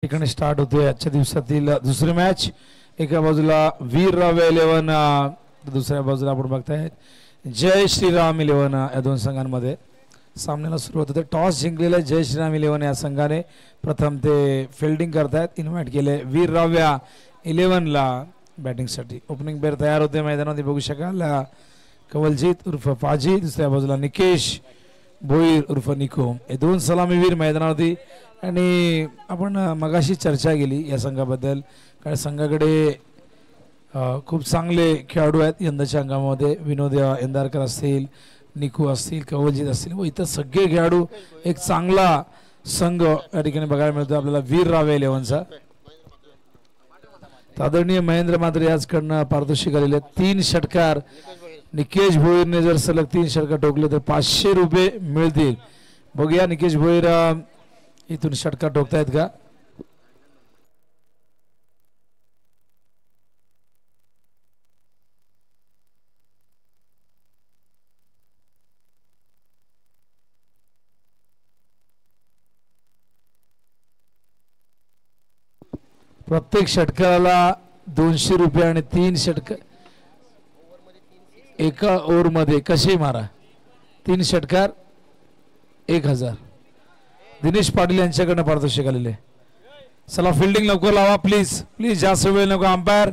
ठिकाणी स्टार्ट होते आजच्या दिवसातील दुसरी मॅच. एका बाजूला वीर रावे 11, दुसऱ्या बाजूला आपण बघताय जय श्रीराम 11. या दोन संघांमध्ये सामन्याला सुरुवात होते. टॉस जिंकलेले जय श्रीराम 11 या संघाने प्रथम ते फिल्डिंग करतायत. इन्व्हाइट केले वीर राव्या 11ला बॅटिंगसाठी. ओपनिंग पेअर तयार होते मैदानामध्ये बघू शकाल. कवलजीत उर्फ पाजी, दुसऱ्या बाजूला निकेश भोईर उर्फ निको, हे दोन सलामीवीर मैदानावरती. आणि आपण मगाशी चर्चा केली या संघाबद्दल, कारण संघाकडे खूप चांगले खेळाडू आहेत यंदाच्या अंगामध्ये. विनोद यंदारकर असतील, निकू असतील, कवलजीत असतील व इतर सगळे खेळाडू. एक चांगला संघ या ठिकाणी बघायला मिळतो आपल्याला वीर रावे 11चा. आदरणीय महेंद्र मात्रे याचकडनं पारितोषिक आलेले 3 षटकार. निकेश भोईरने जर सलग 3 षटकार ठोकले तर 500 रुपये मिळतील. बघूया निकेश भोईर इथून षटकार ठोकतायत का. प्रत्येक षटकाराला 200 रुपये आणि 3 षटकार एका ओव्हरमध्ये कसे मारा. 3 षटकार 1000. दिनेश पाटील यांच्याकडनं पारितोषिक आलेले. चला फिल्डिंग लवकर लावा प्लीज प्लीज, जास्त वेळ नको. अंपायर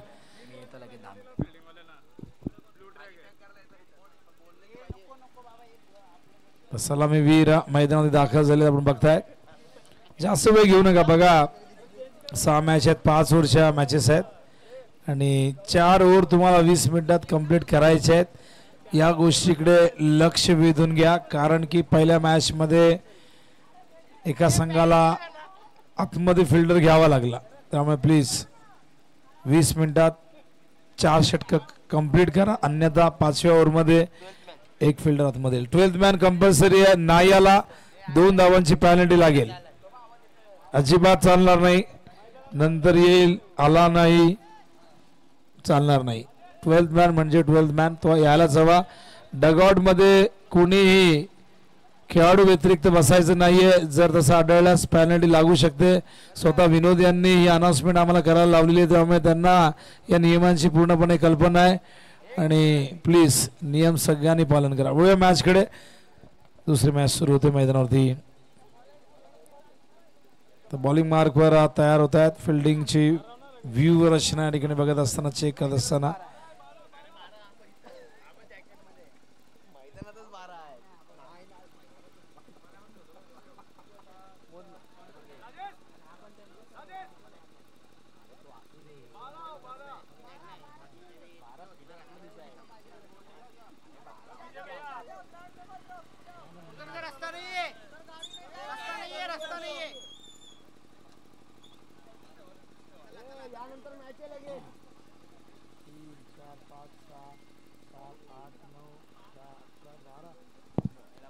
सलामी वीर मैदानामध्ये दाखल झाले आपण बघताय. जास्त वेळ घेऊ नका. बघा 6 मॅच आहेत, 5 ओव्हरच्या मॅचेस आहेत आणि 4 ओव्हर तुम्हाला 20 मिनिटात कंप्लीट करायचे आहेत. या गोष्टीकडे लक्ष वेधून घ्या, कारण की पहिल्या मॅचमध्ये एका संघाला आतमध्ये फिल्डर घ्यावा लागला. त्यामुळे प्लीज 20 मिनिटात 4 षटक कंप्लीट करा, अन्यथा 5व्या ओव्हरमध्ये एक फिल्डर आतमध्ये. 12th मॅन कंपल्सरी आहे. नाही आला 2 धावांची पॅनल्टी लागेल. अजिबात चालणार नाही. नंतर येईल आला नाही चालणार नाही. 12th मॅन म्हणजे 12th मॅन, तो यायलाच हवा. डगआउट मध्ये कोणीही खेळाडू व्यतिरिक्त बसायचं नाहीये. जर तसं आढळल्यास पॅनल्टी लागू शकते. स्वतः विनोद यांनी ही अनाउन्समेंट आम्हाला करायला लावलेली आहे, त्यामुळे त्यांना या नियमांची पूर्णपणे कल्पना आहे आणि प्लीज नियम सगळ्यांनी पालन करा. वळूया मॅचकडे. दुसरी मॅच सुरू होते मैदानावरती. तर बॉलिंग मार्कवर तयार होत आहेत. फिल्डिंगची व्ह्यू रचना या ठिकाणी बघत असताना, चेक करत असताना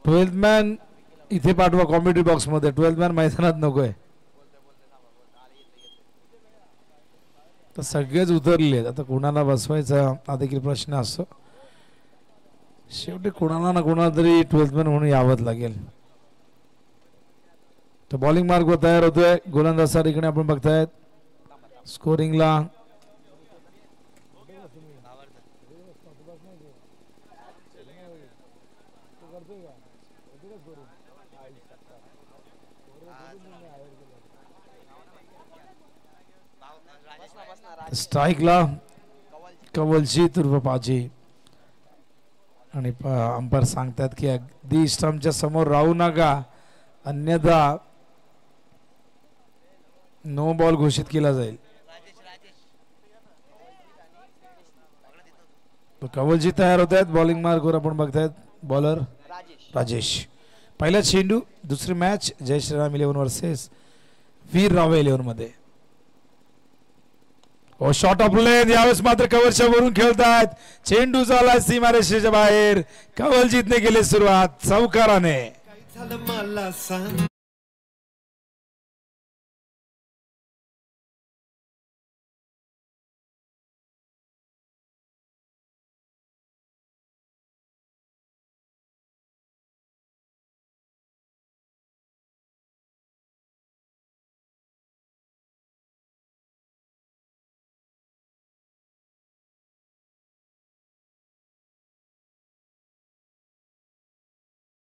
ट्वेल्थ मॅन इथे पाठवा कॉमेडी बॉक्स मध्ये. 12th मॅन मैदानात नकोय. तर सगळेच उतरले. आता कोणाला बसवायचा हा देखील प्रश्न असतो. शेवटी कोणाला ना कोणाला तरी 12th मॅन म्हणून यावंच लागेल. तर बॉलिंग मार्कवर तयार होतोय. गोलंदाज इकडे आपण बघतायत स्कोरिंगला. स्ट्राईकला कवलजीत उर्फ पाजी आणि अंपायर सांगतात की अगदी स्टंपच्या समोर राहू नका, अन्यथा नो बॉल घोषित केला जाईल. कवलजी तयार होत आहेत. बॉलिंग मार्कवर आपण बघतायत बॉलर राजेश. पहिला चेंडू. दुसरी मॅच जय श्रीराम 11 वर्सेस वीर रावे 11 मध्ये. शॉट ऑफ लेन. यावेळेस मात्र कव्हरच्या वरून खेळतात. चेंडू झाला सीमारेषेच्या बाहेर. कवलजीतने केली सुरुवात चौकाराने.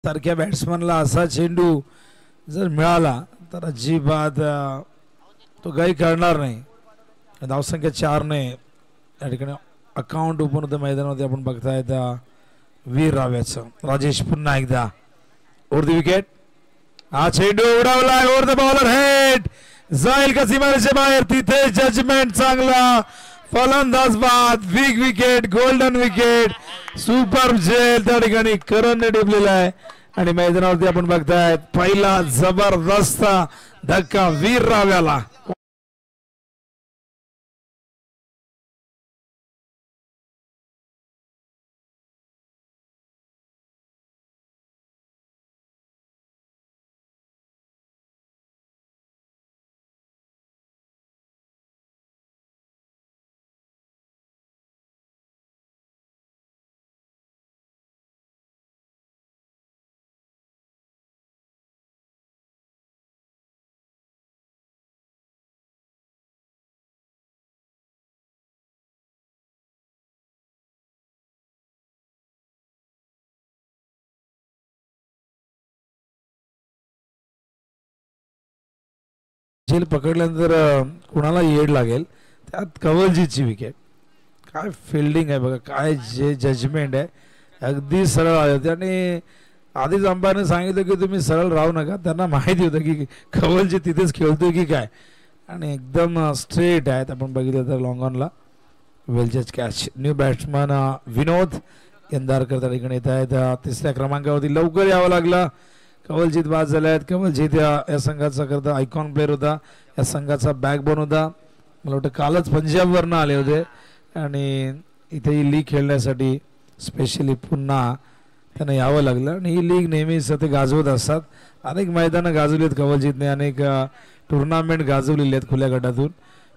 सारख्या बॅट्समनला असा चेंडू जर मिळाला तर अजिबात तो काही करणार नाही. धावसंख्या 4 ने या ठिकाणी अकाउंट ओपन होतं मैदानामध्ये. आपण बघतायत वीर राव्याचं. राजेश पुन्हा एकदा ओव्हर द विकेट. हा चेंडू उडावला ओव्हर द बॉलर हेड जाईल का सीमारेषे बाहेर. तिथे जजमेंट चांगला. फलंदाज बाद. Big wicket. Golden wicket. Super झेल त्या ठिकाणी करणने टिपलेला आहे आणि मैदानावरती आपण बघतायत पहिला जबरदस्त धक्का वीर राव्याला. झेल पकडल्यानंतर कुणाला येड लागेल. त्यात कवलजीतची विकेट. काय फिल्डिंग आहे बघा. काय जे जजमेंट आहे. अगदी सरळ आले होते आणि आधीच अंपायरने सांगितलं की तुम्ही सरळ राहू नका. त्यांना माहिती होतं की कवलजी तिथेच खेळतोय की काय आणि एकदम स्ट्रेट आहेत. आपण बघितलं तर लॉंग ऑनला वेल जज कॅच. न्यू बॅट्समन विनोद यंदारकर त्या ठिकाणी येत आहेत. तिसऱ्या क्रमांकावरती लवकर यावं लागलं. कवलजीत बाद झाले आहेत. कवलजीत या संघाचा करता आयकॉन प्लेअर होता. या संघाचा बॅकबोन होता. मला वाटतं कालच पंजाबवरनं आले होते आणि इथे ही लीग खेळण्यासाठी स्पेशली पुन्हा त्यांना यावं लागलं आणि ही लीग नेहमीच ते गाजवत असतात. अनेक मैदानं गाजवली आहेत कवलजीतने. अनेक टुर्नामेंट गाजवलेले आहेत खुल्या गटातून.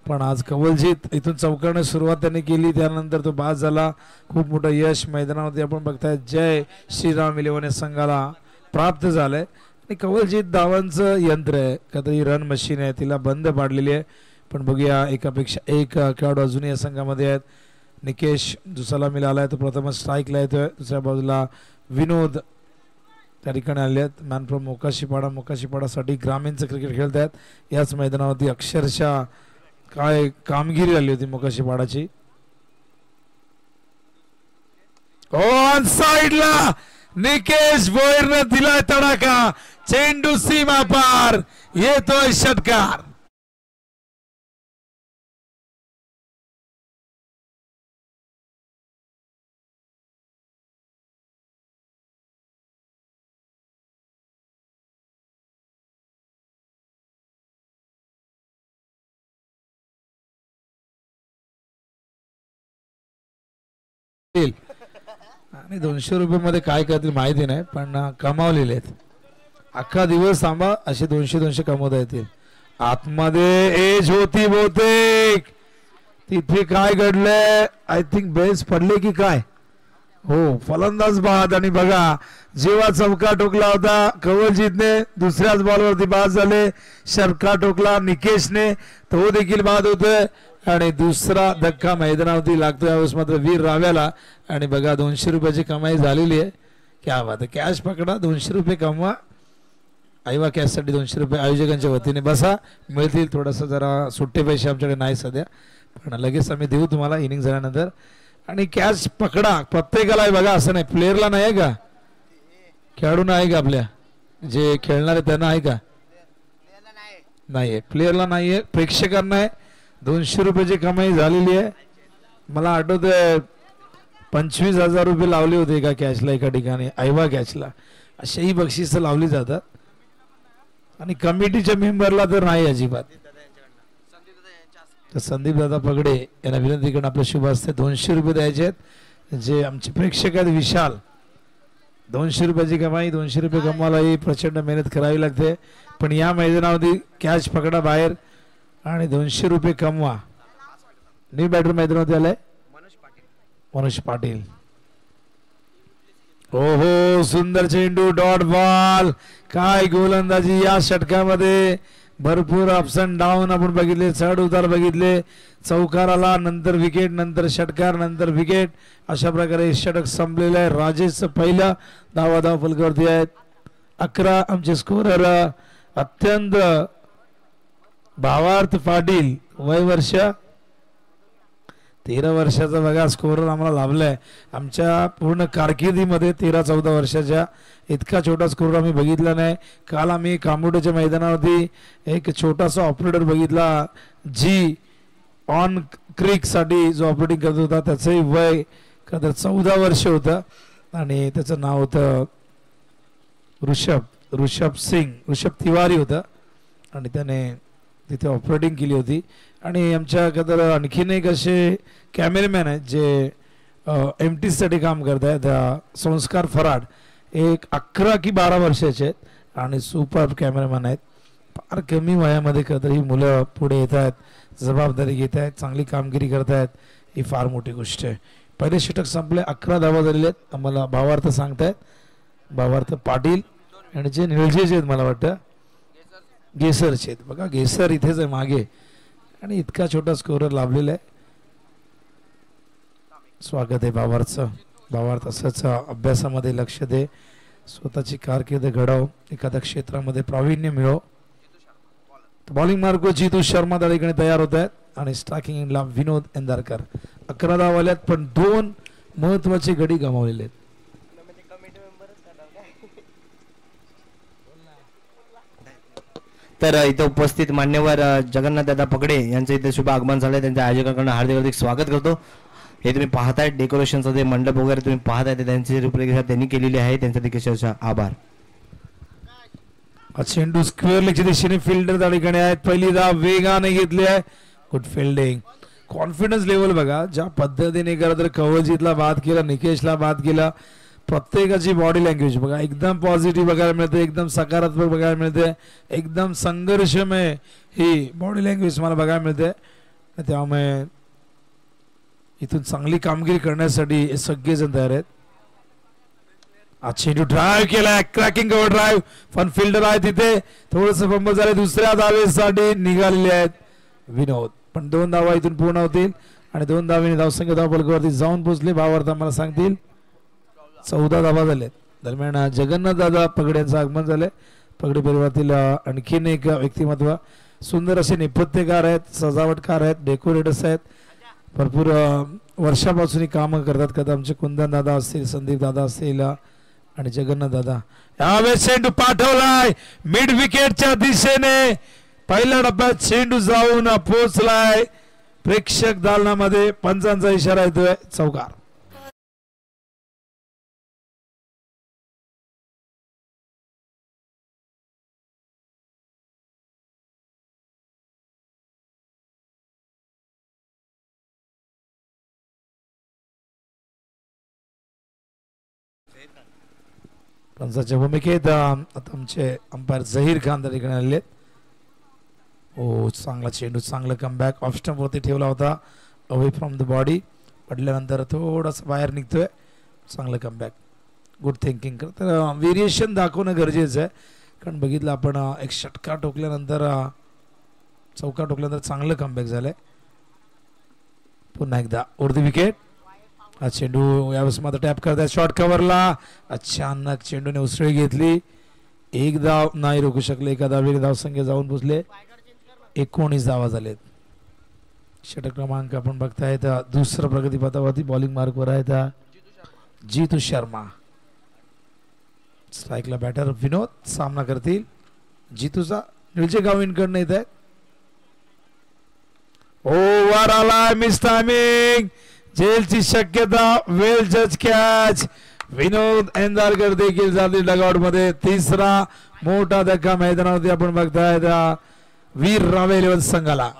पण आज कवलजीत इथून चौकारने सुरुवात त्यांनी केली. त्यानंतर तो बाद झाला. खूप मोठं यश मैदानावरती आपण बघताय जय श्रीराम 11 संघाला प्राप्त झालंय. आणि कवलजीत धावांचं यंत्र आहे का तरी रन मशीन आहे. तिला बंद पाडलेली आहे. पण बघूया एकापेक्षा एक खेळाडू अजूनही या संघामध्ये आहेत. निकेश जो सलामीला आलाय तो प्रथमच स्ट्राईकला येतोय. दुसऱ्या बाजूला विनोद त्या ठिकाणी आले आहेत. Man from Mokashipada. मोकाशीपाडासाठी ग्रामीणचं क्रिकेट खेळत आहेत. याच मैदानावरती अक्षरशः काय कामगिरी आली होती मोकाशीपाडाची. ऑन साइडला निकेश भोईरने दिलाय तडाखा. चेंडू सीमा पार. येतोय षटकार. आणि 200 रुपये काय करतील माहिती नाही पण कमावलेले आहेत. अख्खा दिवस थांबा असे 200 कमवता येतील. आतमध्ये एज होती बहुतेक. तिथे काय घडलंय. आय थिंक बेस पडले की काय. हो फलंदाज बाद. आणि बघा जेव्हा चौका टोकला होता कवलजीतने दुसऱ्याच बॉलवरती बाद झाले. षटकार टोकला निकेशने तो देखील बाद होतोय आणि दुसरा धक्का मैदानावरती लागतो यावेळेस मात्र वीर राव्याला. आणि बघा 200 रुपयाची कमाई झालेली आहे. क्या बात आहे. कॅश पकडा 200 रुपये कमवा. आईवा कॅशसाठी 200 रुपये आयोजकांच्या वतीने बसा मिळतील. थोडंसं जरा सुट्टे पैसे आमच्याकडे नाही सध्या पण लगेच आम्ही देऊ तुम्हाला इनिंग झाल्यानंतर. आणि कॅश पकडा प्रत्येकाला आहे बघा. असं नाही प्लेअरला नाही आहे का. खेळाडूंना आहे का आपल्या जे खेळणार आहे त्यांना आहे का. नाहीये प्लेअरला नाहीये. प्रेक्षकांना आहे. 200 रुपयाची कमाई झालेली आहे. मला आठवतंय 25,000 रुपये लावले होते एका कॅचला एका ठिकाणी आयवा कॅचला. अशाही बक्षिसं लावली जातात आणि कमिटीच्या मेंबरला तर नाही अजिबात. तर संदीप दादा पगडे यांना विनंती करून आपल्या शुभ हस्ते 200 रुपये द्यायचे आहेत. जे आमचे प्रेक्षक आहेत विशाल. 200 रुपयाची कमाई 200 रुपये कमवायला ही प्रचंड मेहनत करावी लागते. पण या मैदानावरती कॅच पकडा बाहेर आणि 200 रुपये कमवा. न्यू बॅटर मैदानावरती आलाय मनोज पाटील. ओहो सुंदर चेंडू डॉट बॉल. काय गोलंदाजी या षटकामध्ये भरपूर अप्स अँड डाऊन आपण बघितले, चढ उतार बघितले. चौकार आला, नंतर विकेट, नंतर षटकार, नंतर विकेट, अशा प्रकारे षटक संपलेलं आहे. राजेशचं पहिला धाव फलकावरती आहेत. 11 आमचे स्कोरर अत्यंत भावार्थ पाटील, वय वर्ष 13 वर्षाचा बघा स्कोरर आम्हाला लाभलाय. आमच्या पूर्ण कारकिर्दीमध्ये 13-14 वर्षाच्या इतका छोटा स्कोरर आम्ही बघितला नाही. काल आम्ही कांबोड्याच्या मैदानावरती एक छोटासा ऑपरेटर बघितला, जी ऑन क्रिकसाठी जो ऑपरेटिंग करत होता, त्याचंही वय कदाचित 14 वर्ष होतं आणि त्याचं नाव होतं ऋषभ सिंग, ऋषभ तिवारी होतं आणि त्याने तिथे ऑपरेटिंग केली होती. आणि आमच्याकडे आणखीन एक असे कॅमेरामॅन आहेत जे MT साठी काम करत आहेत, संस्कार फराड. एक 11 की 12 वर्षाचे आहेत आणि सुपर कॅमेरामॅन आहेत. फार कमी वयामध्ये कधी ही मुलं पुढे येत आहेत, जबाबदारी घेत आहेत, चांगली कामगिरी करत आहेत, ही फार मोठी गोष्ट आहे. पहिले षटक संपले, 11 धावा झालेले आहेत. आम्हाला भावार्थ सांगतायत, भावार्थ पाटील आणि जे निळजेचे आहेत, मला वाटतं गेसरचे आहेत. बघा गेसर इथेच आहे मागे आणि इतका छोटा स्कोरर लाभलेला आहे. स्वागत आहे भावार्थचं. भावार्थ असंच अभ्यासामध्ये लक्ष दे, स्वतःची कारकीर्द घडव, एखाद्या क्षेत्रामध्ये प्रावीण्य मिळव. बॉलिंग मार्ग जितू शर्मा त्या ठिकाणी तयार होत आहेत आणि स्ट्रायकिंग इनला विनोद एंदारकर. 11 धावा आल्यात, पण 2 महत्वाचे गडी गमावलेले आहेत. तर इथे उपस्थित मान्यवर जगन्नाथदादा पगडे यांचं इथे शुभ आगमन झालंय. त्यांच्या आयोजकांकडून हार्दिक हार्दिक स्वागत करतो. हे तुम्ही पाहताय डेकोरेशनचं जे मंडप वगैरे तुम्ही पाहताय ते त्यांची रूपरेखा त्यांनी केलेली आहे, त्यांचा देखील आभार. चेंडू स्क्वेअर लेगच्या दिशेने फिल्डर त्या ठिकाणी आहेत. पहिली धाव वेगाने घेतली आहे, गुड फिल्डिंग. कॉन्फिडन्स लेवल बघा ज्या पद्धतीने खरं तर कवलजीतला बाद केला, निकेशला बाद केला. प्रत्येकाची बॉडी लँग्वेज बघा एकदम पॉझिटिव्ह बघायला मिळते, एकदम सकारात्मक बघायला मिळते, एकदम संघर्षमय ही बॉडी लँग्वेज मला बघायला मिळते. त्यामुळे इथून चांगली कामगिरी करण्यासाठी हे सगळेजण तयार आहेत. चेंडू ड्राईव्ह केलाय, क्रॅकिंग कव्हर ड्राईव्ह, पण फिल्डर आहे तिथे, थोडस फंबल झाले. दुसऱ्या धावेसाठी निघालेले आहेत विनोद, पण 2 धावा इथून पूर्ण होतील आणि 2 धावेने धावसंख्या धावफलकावरती जाऊन पोहोचले. भावार्थ मला सांगतील 14 धावा झाले. दरम्यान जगन्नाथ दादा पगडे यांचं आगमन झालंय. पगडे परिवारातील आणखीन एक व्यक्तिमत्व, सुंदर असे नेपथ्यकार आहेत, सजावटकार आहेत, डेकोरेटर्स आहेत, भरपूर वर्षापासून कामं करतात. कदा आमचे कुंदन दादा असतील, संदीप दादा असतील आणि जगन्नाथ दादा. यावेळेस चेंडू पाठवलाय मिड विकेटच्या दिशेने, पहिल्या डब्यात चेंडू जाऊन पोहोचलाय प्रेक्षक दालनामध्ये. पंचांचा इशारा येतोय, चौकार. पंचाच्या भूमिकेत आता आमचे अंपायर झहीर खान त्या ठिकाणी आलेले. ओ चांगला चेंडू, चांगला कमबॅक, ऑफ स्टंप वरती ठेवला होता, अवे फ्रॉम द बॉडी, पडल्यानंतर थोडासा बाहेर निघतोय. चांगलं कमबॅक, गुड थिंकिंग. तर व्हेरिएशन दाखवणं गरजेचं आहे, कारण बघितलं आपण एक षटकार ठोकल्यानंतर, चौकार ठोकल्यानंतर चांगलं कमबॅक झालंय. पुन्हा एकदा उर्दी विकेट. चेंडू यावेळेस मात्र टॅप करताय शॉर्ट कव्हरला, अचानक चेंडूने उसळी घेतली, एक धाव नाही रोखू शकले. एका धावेने धावसंख्या जाऊन पोचले, 19 धावा झालेत. षटक क्रमांक आपण बघतायत दुसरा प्रगतीपथावरती बॉलिंग मार्कवर आहेत जितू शर्मा. स्ट्राईकला बॅटर विनोद सामना करतील. जितूचा निळजे गावींकडनं येत आहेत. ओव्हर आला, मिस टायमिंग, जेलची शक्यता, वेल जज कॅच. विनोद एंदारकर देखील जातील डगआउट मध्ये. तिसरा मोठा धक्का मैदानावरती आपण बघतायत वीर रावे 11 संघाला.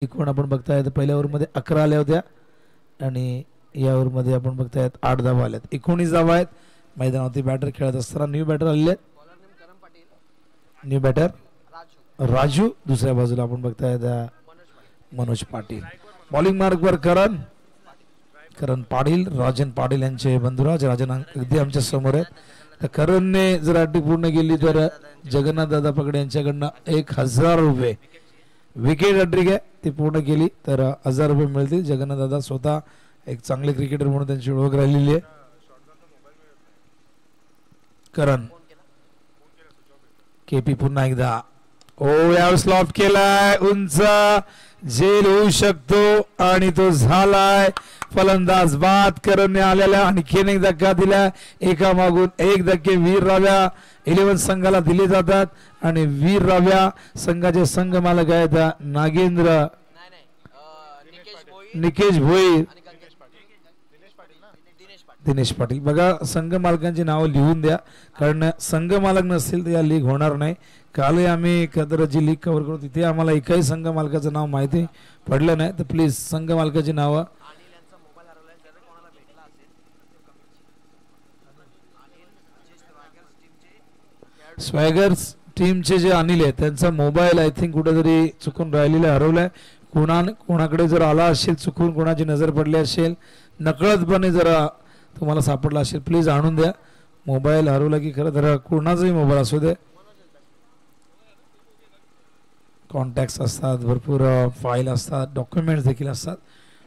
एकूण आपण बघतायत पहिल्या ओव्हरमध्ये 11 आल्या होत्या आणि या ओव्हरमध्ये आपण बघतायत 8 धावा आल्यात. 19 धावा आहेत. मैदानावरती बॅटर खेळत असताना न्यू बॅटर आलेले आहेत. न्यू बॅटर राजू, दुसऱ्या बाजूला आपण बघतायत मनोज पाटील. बॉलिंग मार्कवर करण पाटील, राजन पाटील यांचे बंधुराज. राजन अगदी आमच्या समोर आहेत. तर करणने जर अटी पूर्ण केली तर जगन्नाथ दादा पगडे यांच्याकडनं 1000 रुपये विकेट हॅट्रिक आहे ती पूर्ण केली तर 1000 रुपये मिळतील. जगन्नाथ दादा स्वतः एक चांगले क्रिकेटर म्हणून त्यांची ओळख राहिलेली आहे. करण केपी पुन्हा एकदा यावेळेस लॉफ्ट केलाय, उंच झेल होऊ शकतो आणि तो झालाय. फलंदाज बाद. करणने आलेला आणखीन एक धक्का दिला. एका मागून एक धक्के वीर राव्या 11 संघाला दिले जातात आणि वीर राव्या संघाचे संघ मालक आहेत नागेंद्र निकेश भोईर दिनेश पाटील. बघा संघ मालकांची नावं लिहून द्या कारण संघ मालक नसतील तर या लीग होणार नाही. कालही आम्ही एकत्र जी लीग कव्हर करू तिथे आम्हाला एकही संघ मालकाचं नाव माहिती पडलं नाही तर प्लीज संघ मालकाची नावं. स्वॅगर्स टीमचे जे अनिल आहे त्यांचा मोबाईल आय थिंक कुठेतरी चुकून राहिलेला हरवलाय. कोणाकडे जर आला असेल चुकून कोणाची नजर पडली असेल नकळतपणे जरा तुम्हाला सापडला असेल प्लीज आणून द्या. मोबाईल हरवला की खरं तर कोणाचाही मोबाईल असू दे. कॉन्टॅक्ट्स असतात, भरपूर फाईल असतात, डॉक्युमेंट्स देखील असतात.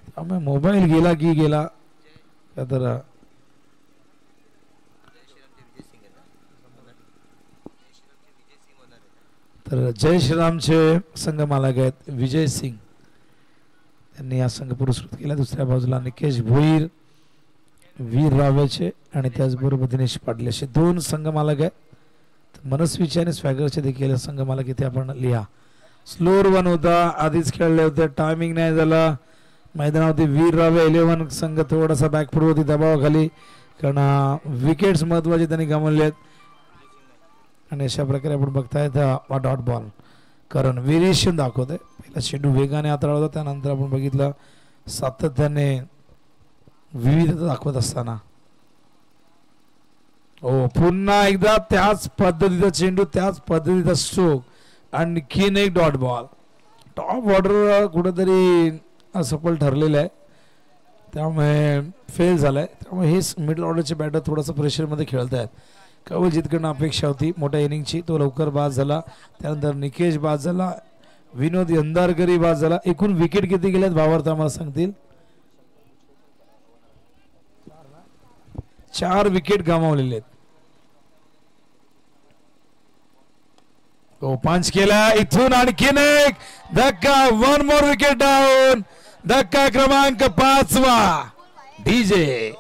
त्यामुळे मोबाईल गेला की गेला तर जय श्रीरामचे संघ मालक आहेत विजय सिंग. त्यांनी हा संघ पुरस्कृत केला. दुसऱ्या बाजूला निकेश भोईर वीर रावेचे आणि त्याचबरोबर दिनेश पाटील असे 2 संघ मालक आहेत. मनस्वीचे आणि स्वॅगरचे देखील संघ मालक इथे आपण लिहा. स्लोअर 1 होता, आधीच खेळले होते, टायमिंग नाही झाला. मैदानावरती वीर रावे 11 संघ थोडासा बॅकफुट होती दबावाखाली कारण विकेट्स महत्वाचे त्यांनी गमावले आहेत आणि अशा प्रकारे आपण बघतायत हा डॉट बॉल. कारण व्हेरिएशन दाखवतोय. पहिला चेंडू वेगाने हाताळला होता त्यानंतर आपण बघितलं सातत्याने विविधता दाखवत असताना पुन्हा एकदा त्याच पद्धतीचा चेंडू त्याच पद्धतीचा स्ट्रोक आणखीन एक डॉट बॉल. टॉप ऑर्डर कुठेतरी असफल ठरलेलं आहे त्यामुळे फेल झालाय. त्यामुळे हे मिडल ऑर्डरचे बॅटर थोडंसं प्रेशरमध्ये खेळत आहेत. कवलजीतकडनं अपेक्षा होती मोठ्या इनिंगची, तो लवकर बाद झाला. त्यानंतर निकेश बाद झाला, विनोद यंदारकरी बाद झाला. एकूण विकेट किती गेल्यात भावार्थ आम्हाला सांगतील. 4 विकेट गमावलेले आहेत. पंच केला इथून आणखीन एक धक्का. 1 मोर विकेट डाऊन. धक्का क्रमांक 5वा डीजे.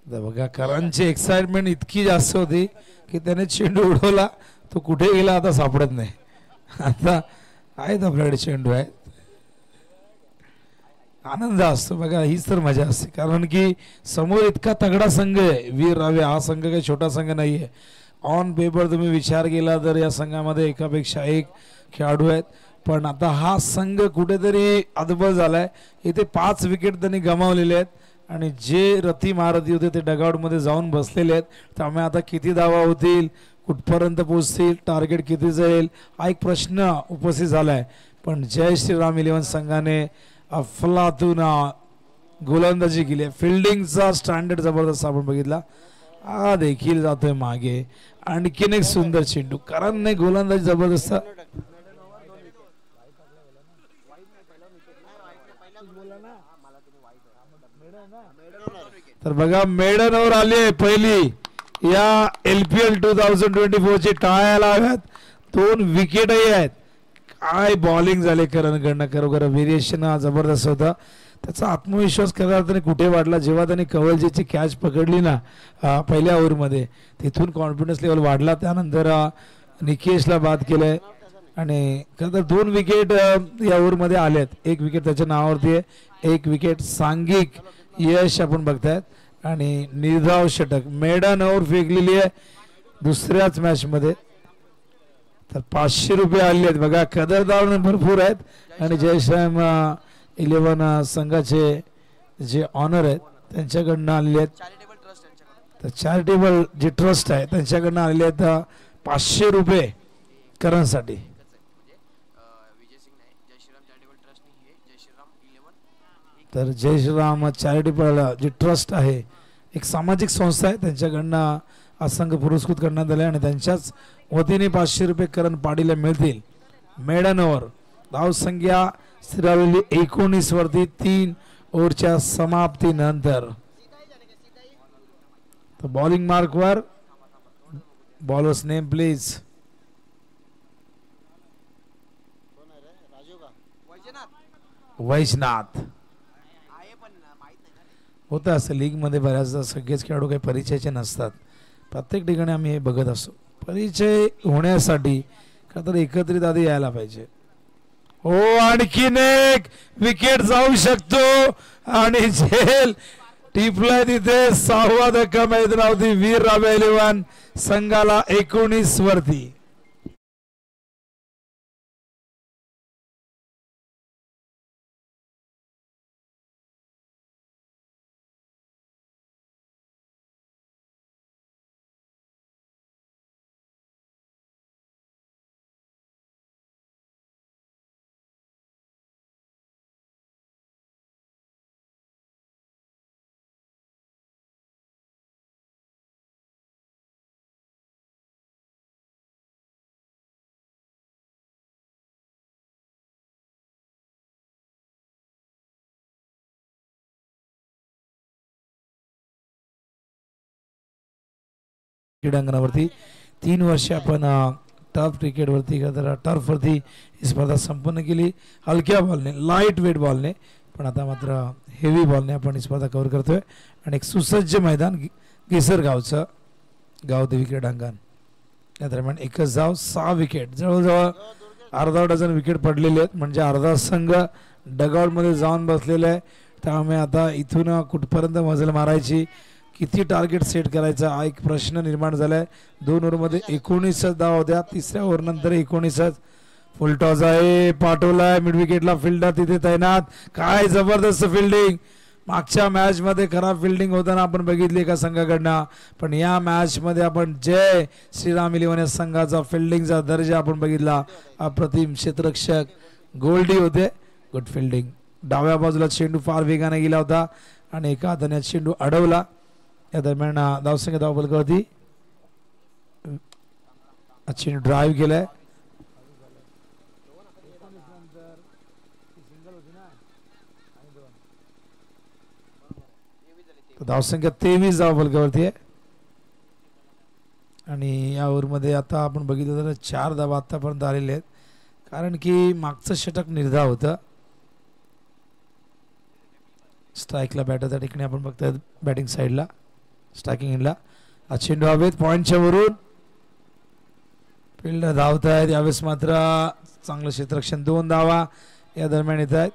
बघा करणची एक्साइटमेंट इतकी जास्त होती की त्याने चेंडू उडवला, तो कुठे गेला आता सापडत नाही. आता आहेत आपल्याकडे चेंडू आहे, आनंद असतो. बघा हीच तर मजा असते कारण की समोर इतका तगडा संघ आहे वीर रावे. हा संघ काही छोटा संघ नाही आहे. ऑन पेपर तुम्ही विचार केला तर या संघामध्ये एकापेक्षा एक खेळाडू आहेत पण आता हा संघ कुठेतरी अदबल झालाय. इथे 5 विकेट त्यांनी गमावलेले आहेत आणि जे रती महारथी होते ते डगआउटमध्ये जाऊन बसलेले आहेत. त्यामुळे आता किती धावा होतील, कुठपर्यंत पोहोचतील, टार्गेट किती जाईल हा एक प्रश्न उपस्थित झाला आहे. पण जय श्रीराम 11 संघाने अफलातून गोलंदाजी केली आहे. फिल्डिंगचा स्टँडर्ड जबरदस्त आपण बघितला. हा देखील जातोय मागे. आणखीन एक सुंदर चेंडू. करणने गोलंदाजी जबरदस्त. तर बघा मेडन ओव्हर आली आहे पहिली या LPL 2024 ची. टाळ्या लावत 2 विकेटही आहेत. काय बॉलिंग झाले करणकडनं, खरोखर व्हेरिएशन हा जबरदस्त होता. त्याचा आत्मविश्वास खऱ्या अर्थाने कुठे वाढला जेव्हा त्याने कवलजीची कॅच पकडली ना पहिल्या ओव्हरमध्ये, तिथून कॉन्फिडन्स लेवल वाढला. त्यानंतर निकेशला बाद केलंय आणि खरं तर 2 विकेट या ओव्हरमध्ये आलेत. 1 विकेट त्याच्या नावावरती आहे, 1 विकेट सांघिक यश आपण बघतायत आणि निर्धाव षटक मेडन ओव्हर फेकलेली आहे दुसऱ्याच मॅचमध्ये. तर 500 रुपये आले आहेत बघा. कदरदार भरपूर आहेत आणि जयश्राम 11 संघाचे जे ऑनर आहेत त्यांच्याकडनं आलेले आहेत. तर चॅरिटेबल जे ट्रस्ट आहे त्यांच्याकडनं आलेले आहेत 500 रुपये करणसाठी. तर जयश्राम चॅरिटेबल जे ट्रस्ट आहे एक सामाजिक संस्था आहे, त्यांच्याकडनं हा संघ पुरस्कृत करण्यात आले आणि त्यांच्याच वतीने 500 रुपये करण पाडीला मिळतील. मेडन ओव्हर धावसंख्या स्थिरावलेली 19 वरती 3 ओव्हरच्या समाप्तीनंतर. तर बॉलिंग मार्कवर बॉलर्स नेम प्लीज. वैजनाथ. होतं असं लीगमध्ये बऱ्याचदा सगळेच खेळाडू काही परिचयाचे नसतात. प्रत्येक ठिकाणी आम्ही हे बघत असतो. परिचय होण्यासाठी का तर एकत्रित आधी यायला पाहिजे. हो आणखीन एक विकेट जाऊ शकतो आणि झेल टिपलाय तिथे. 6वा धक्का मैदानावरती वीर रावे 11 संघाला 19 वरती. क्रीडांगणावरती 3 वर्षे आपण टर्फ क्रिकेटवरती टर्फवरती ही स्पर्धा संपन्न केली. हलक्या बॉलने, लाईट वेट बॉलने, पण आता मात्र हेवी बॉलने आपण ही स्पर्धा कव्हर करतोय. आणि एक सुसज्ज मैदान केसरगावचं गावदेवी क्रीडांगण. या दरम्यान एकच धाव 6 विकेट, जवळजवळ अर्धा डझन विकेट पडलेले आहेत. म्हणजे अर्धा संघ डगआउटमध्ये जाऊन बसलेला आहे. त्यामुळे आता इथून कुठपर्यंत मजल मारायची, किती टार्गेट सेट करायचा हा एक प्रश्न निर्माण झालाय. 2 ओव्हरमध्ये 19 धाव होत्या. 3ऱ्या ओव्हरनंतर 19. फुल टॉस आहे, पाठवलाय मिड विकेटला, फिल्डर तिथे तैनात. काय जबरदस्त फिल्डिंग. मागच्या मॅच मध्ये खराब फिल्डिंग होताना आपण बघितली एका संघाकडनं, पण या मॅच मध्ये आपण जय श्रीराम 11 संघाचा फिल्डिंगचा दर्जा आपण बघितला. अप्रतिम क्षेत्ररक्षक गोल्डी होते. Good fielding. डाव्या बाजूला चेंडू फार वेगाने गेला होता आणि एका हाताने चेंडू अडवला. या दरम्यान धावसंख्या धावफलकावरती चेंडू ड्राईव्ह केलाय. धावसंख्या 23 धावफलकावरती आहे आणि या ओव्हरमध्ये आता आपण बघितलं तर 4 धावा आतापर्यंत आलेले आहेत, कारण की मागचं षटक निर्धाव होतं. स्ट्राईकला बॅटर त्या ठिकाणी आपण बघतोय बॅटिंग साईडला, स्ट्रायकिंग एंडला. हा चेंडू हवेत पॉइंटच्या वरून. फिल्डर धावत आहेत यावेळेस मात्र चांगलं क्षेत्ररक्षण. 2 धावा या दरम्यान येत आहेत.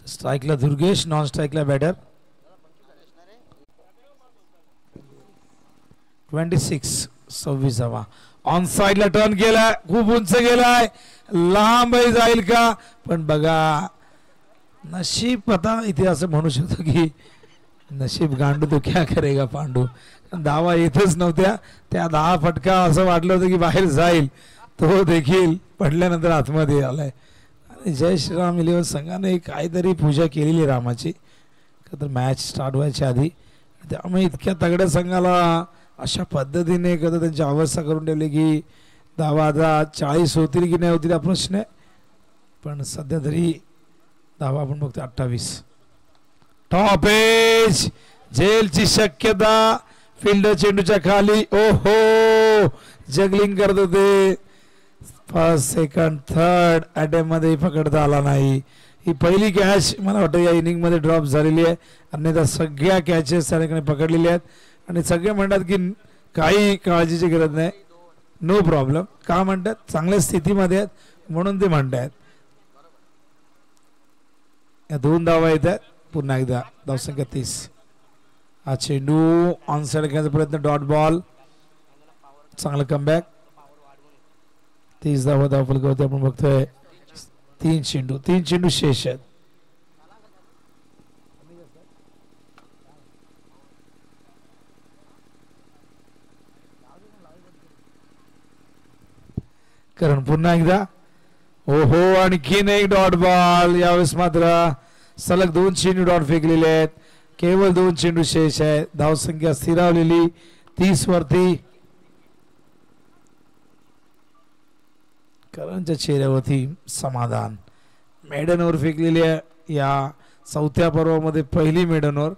स्ट्राईकला दुर्गेश, नॉन स्ट्राईकला बॅटर. 26 धावा. ऑन साइडला टर्न केलाय, खूप उंच गेलाय, लांबही जाईल का, पण बघा नशीब. आता इथे असं म्हणू शकतो की नशीब गांडू तो क्या करेगा पांडू. धावा येतच नव्हत्या. त्या 10 फटका असं वाटलं होतं की बाहेर जाईल, तो देखील पडल्यानंतर आतमध्ये आलाय. आणि जय श्रीराम 11 संघाने काहीतरी पूजा केलेली रामाची, तर मॅच स्टार्ट व्हायच्या आधी. त्यामुळे इतक्या तगड्या संघाला अशा पद्धतीने कधी त्यांची अवस्था करून ठेवली की धावा आता 40 होतील की नाही होतील हा प्रश्न आहे, पण सध्या तरी धावा आपण बघतो 28. टॉप एज झेलची शक्यता, फिल्डर चेंडूच्या खाली, ओहो जगलिंग करत होते. फर्स्ट सेकंड थर्ड अटेम्प्ट मध्ये पकडता आला नाही. ही पहिली कॅच मला वाटतं या इनिंग मध्ये ड्रॉप झालेली आहे, अन्यथा सगळ्या कॅचेस त्या ठिकाणी पकडलेल्या आहेत आणि सगळे म्हणतात की काही काळजीची गरज नाही, नो प्रॉब्लेम. का म्हणतात, चांगल्या स्थितीमध्ये आहेत म्हणून ते म्हणतात. या 2 धावा येत आहेत. पुन्हा एकदा धावसंख्या 30. हा चेंडू ऑन साइड खेळण्याचा प्रयत्न, डॉट बॉल, चांगलं कमबॅक. 30 धावा धावफलकावरती आपण बघतोय. 3 चेंडू शेष आहेत. कारण पुन्हा एकदा ओहो आणखीन एक डॉट बॉल. यावेळेस मात्र सलग 2 चेंडू डॉट फेकलेले आहेत. केवळ 2 चेंडू शेष आहेत. धावसंख्या स्थिरावलेली 30 वरती. करणच्या चेहऱ्यावरती समाधान. मेडन ओव्हर फेकलेली आहे या 4थ्या पर्वामध्ये, पहिली मेडन ओव्हर,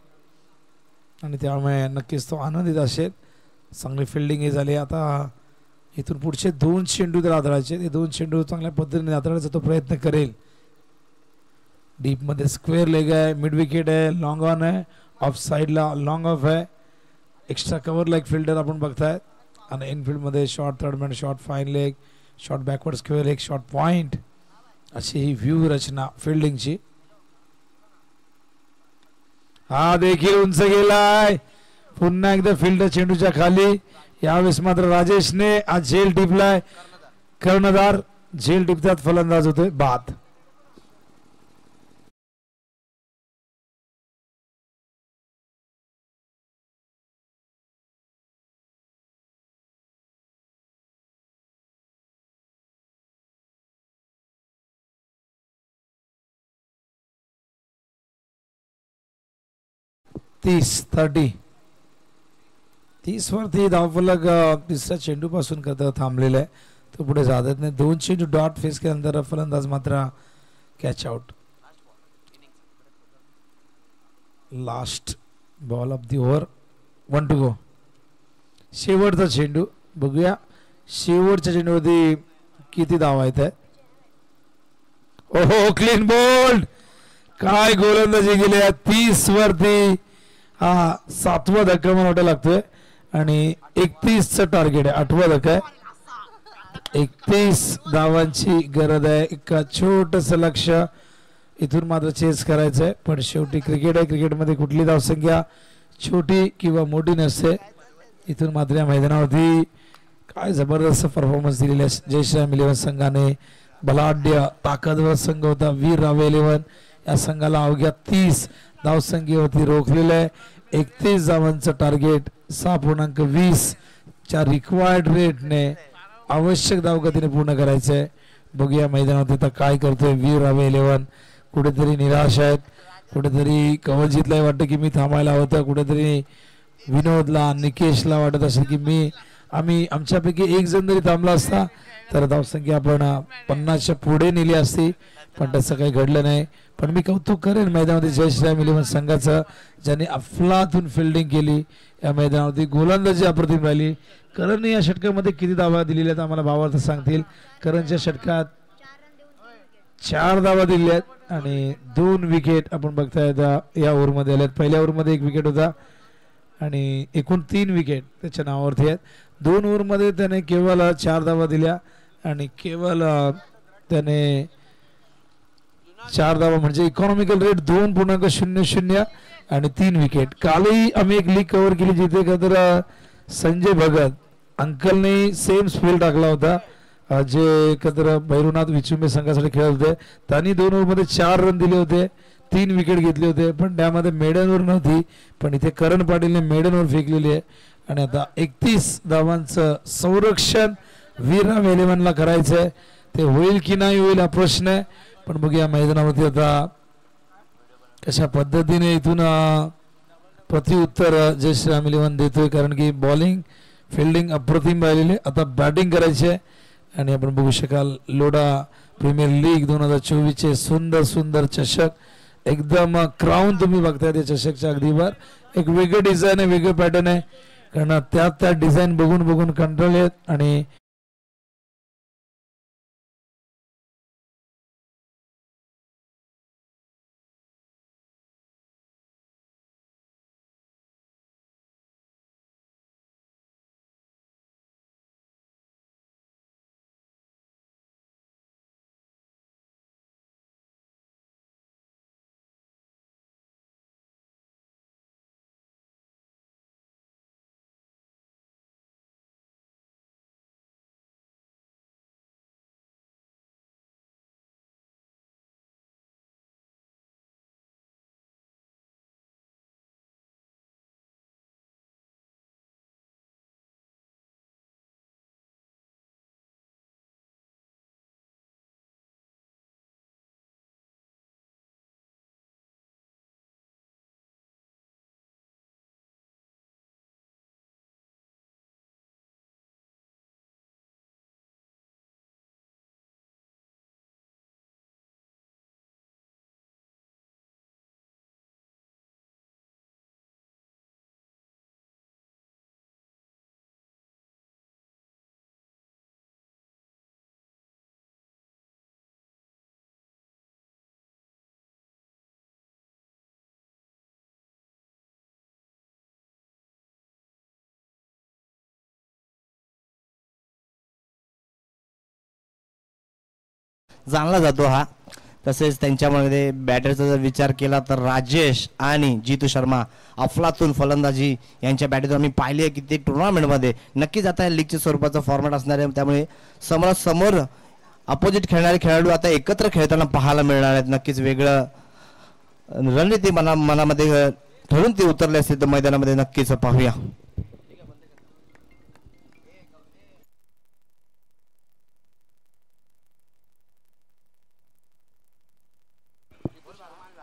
आणि त्यामुळे नक्कीच तो आनंदित असेल. चांगली फिल्डिंग झाली. आता इथून पुढचे 2 चेंडू तर हाताळायचे, ते 2 चेंडू चांगल्या पद्धतीने हाताळायचा तो प्रयत्न करेल. डीप मध्ये स्क्वेअर लेग आहे, मिड विकेट आहे, लॉंग ऑन आहे, ऑफ साइडला लॉंग ऑफ आहे, एक्स्ट्रा कव्हर लेग फिल्डर आपण बघताय. आणि इनफिल्ड मध्ये short third man, short fine leg, short backward square leg, short point, अशी ही व्ह्यू रचना फिल्डिंगची. हा देखील उंच गेलाय. पुन्हा एकदा फिल्डर चेंडूच्या खाली. यावेळेस मात्र राजेशने आज झेल टिपलाय. कर्णधार झेल टिपतात, फलंदाज होतोय बाद. तीस वरती धावफलक तिसऱ्या चेंडू पासून करता थांबलेला आहे, तो पुढे जात नाही. 2 चेंडू डॉट फेस केल्यानंतर फलंदाज मात्र catch out. Last ball of the over, 1 to go. शेवटचा चेंडू बघूया, शेवटच्या चेंडूवरती किती धावा येत आहेत. ओहो क्लीन बोल्ड, काय गोलंदाजी गेली आहे. 30 वरती हा 7वा धक्का मला वाटायला लागतोय आणि 31चं टार्गेट आहे. 8वा धक्का आहे. 31 धावांची गरज आहे. एक छोटस लक्ष इथून मात्र चेस करायचंय, पण शेवटी क्रिकेट आहे, क्रिकेटमध्ये कुठली धावसंख्या छोटी किंवा मोठी नसते. इथून मात्र या मैदानावरती काय जबरदस्त परफॉर्मन्स दिलेला आहे जयश्रीराम 11 संघाने. बलाढ्य ताकदवर संघ होता वीर रावे 11. या संघाला अवघ्या 30 धावसंख्येवरती रोखलेलं आहे. 31 धावांचं टार्गेट 6.20 च्या रिक्वायर्ड रेटने आवश्यक धावगतीने पूर्ण करायचंय. बघूया मैदानात आता काय करतोय वीर रावे 11. कुठेतरी निराश आहेत, कुठेतरी कवलजीतलाही वाटतं की मी थांबायला होतं, कुठेतरी विनोदला निकेशला वाटत असेल की आम्ही आमच्यापैकी एक जण जरी थांबला असता तर धावसंख्या आपण 50च्या पुढे नेली असती, पण तसं काही घडलं नाही. पण मी कौतुक करेन मैदानामध्ये जयश्रीराम 11 संघाचं, ज्यांनी अफलातून फिल्डिंग केली. या मैदानावरती गोलंदाजी अप्रतिम राहिली. करणने या षटकामध्ये किती धावा दिलेल्या आहेत आम्हाला भावार्थ सांगतील. करणच्या षटकात 4 धावा दिलेल्या आहेत आणि 2 विकेट आपण बघताय या ओव्हरमध्ये आल्यात. पहिल्या ओव्हरमध्ये 1 विकेट होता आणि एकूण 3 विकेट त्याच्या नावावरती आहेत. 2 ओव्हरमध्ये त्याने केवळ 4 धावा दिल्या आणि केवळ त्याने 4 धावा म्हणजे इकॉनॉमिकल रेट 2.00 आणि 3 विकेट. कालही आम्ही एक लीग कव्हर केली जिथे खतर संजय भगत अंकलने सेम स्पेल टाकला होता, जे खतर भैरवनाथ विचुंबे संघासाठी खेळत होते. त्यांनी 2 ओव्हरमध्ये 4 रन दिले होते, 3 विकेट घेतले होते, पण त्यामध्ये मेडन ओव्हर नव्हती. पण इथे करण पाटीलने मेडन ओव्हर फेकलेली आहे आणि आता 31 धावांचं संरक्षण वीरा 11ला करायचंय. ते होईल की नाही होईल हा प्रश्न आहे, पण बघूया मैदानावरती आता कशा पद्धतीने इथून प्रत्युत्तर जयश्रीराम 11 देतोय. कारण की बॉलिंग फिल्डिंग अप्रतिम राहिलेली. आता बॅटिंग करायची आहे आणि आपण बघू शकाल लोढा प्रीमियर लीग 2024 चे सुंदर सुंदर चषक एकदम क्राऊन तुम्ही बघताय त्या चषकच्या अगदीवर एक वेगळं डिझाईन आहे वेगळं पॅटर्न आहे कारण त्या डिझाईन बघून बघून कंटाळलेत आणि जाणला जातो हा. तसेच त्यांच्यामध्ये बॅटरचा जर विचार केला तर राजेश आणि जितू शर्मा अफलातून फलंदाजी यांच्या बॅटरवर आम्ही पाहिली आहे की ते टुर्नामेंटमध्ये नक्कीच आता लीगच्या स्वरूपाचा फॉर्मॅट असणार आहे. त्यामुळे समोरासमोर अपोजिट खेळणारे खेळाडू आता एकत्र खेळताना पाहायला मिळणार आहेत. नक्कीच वेगळं रणनीती मनामध्ये ठरून ते उतरले असतील तर मैदानामध्ये नक्कीच पाहूया.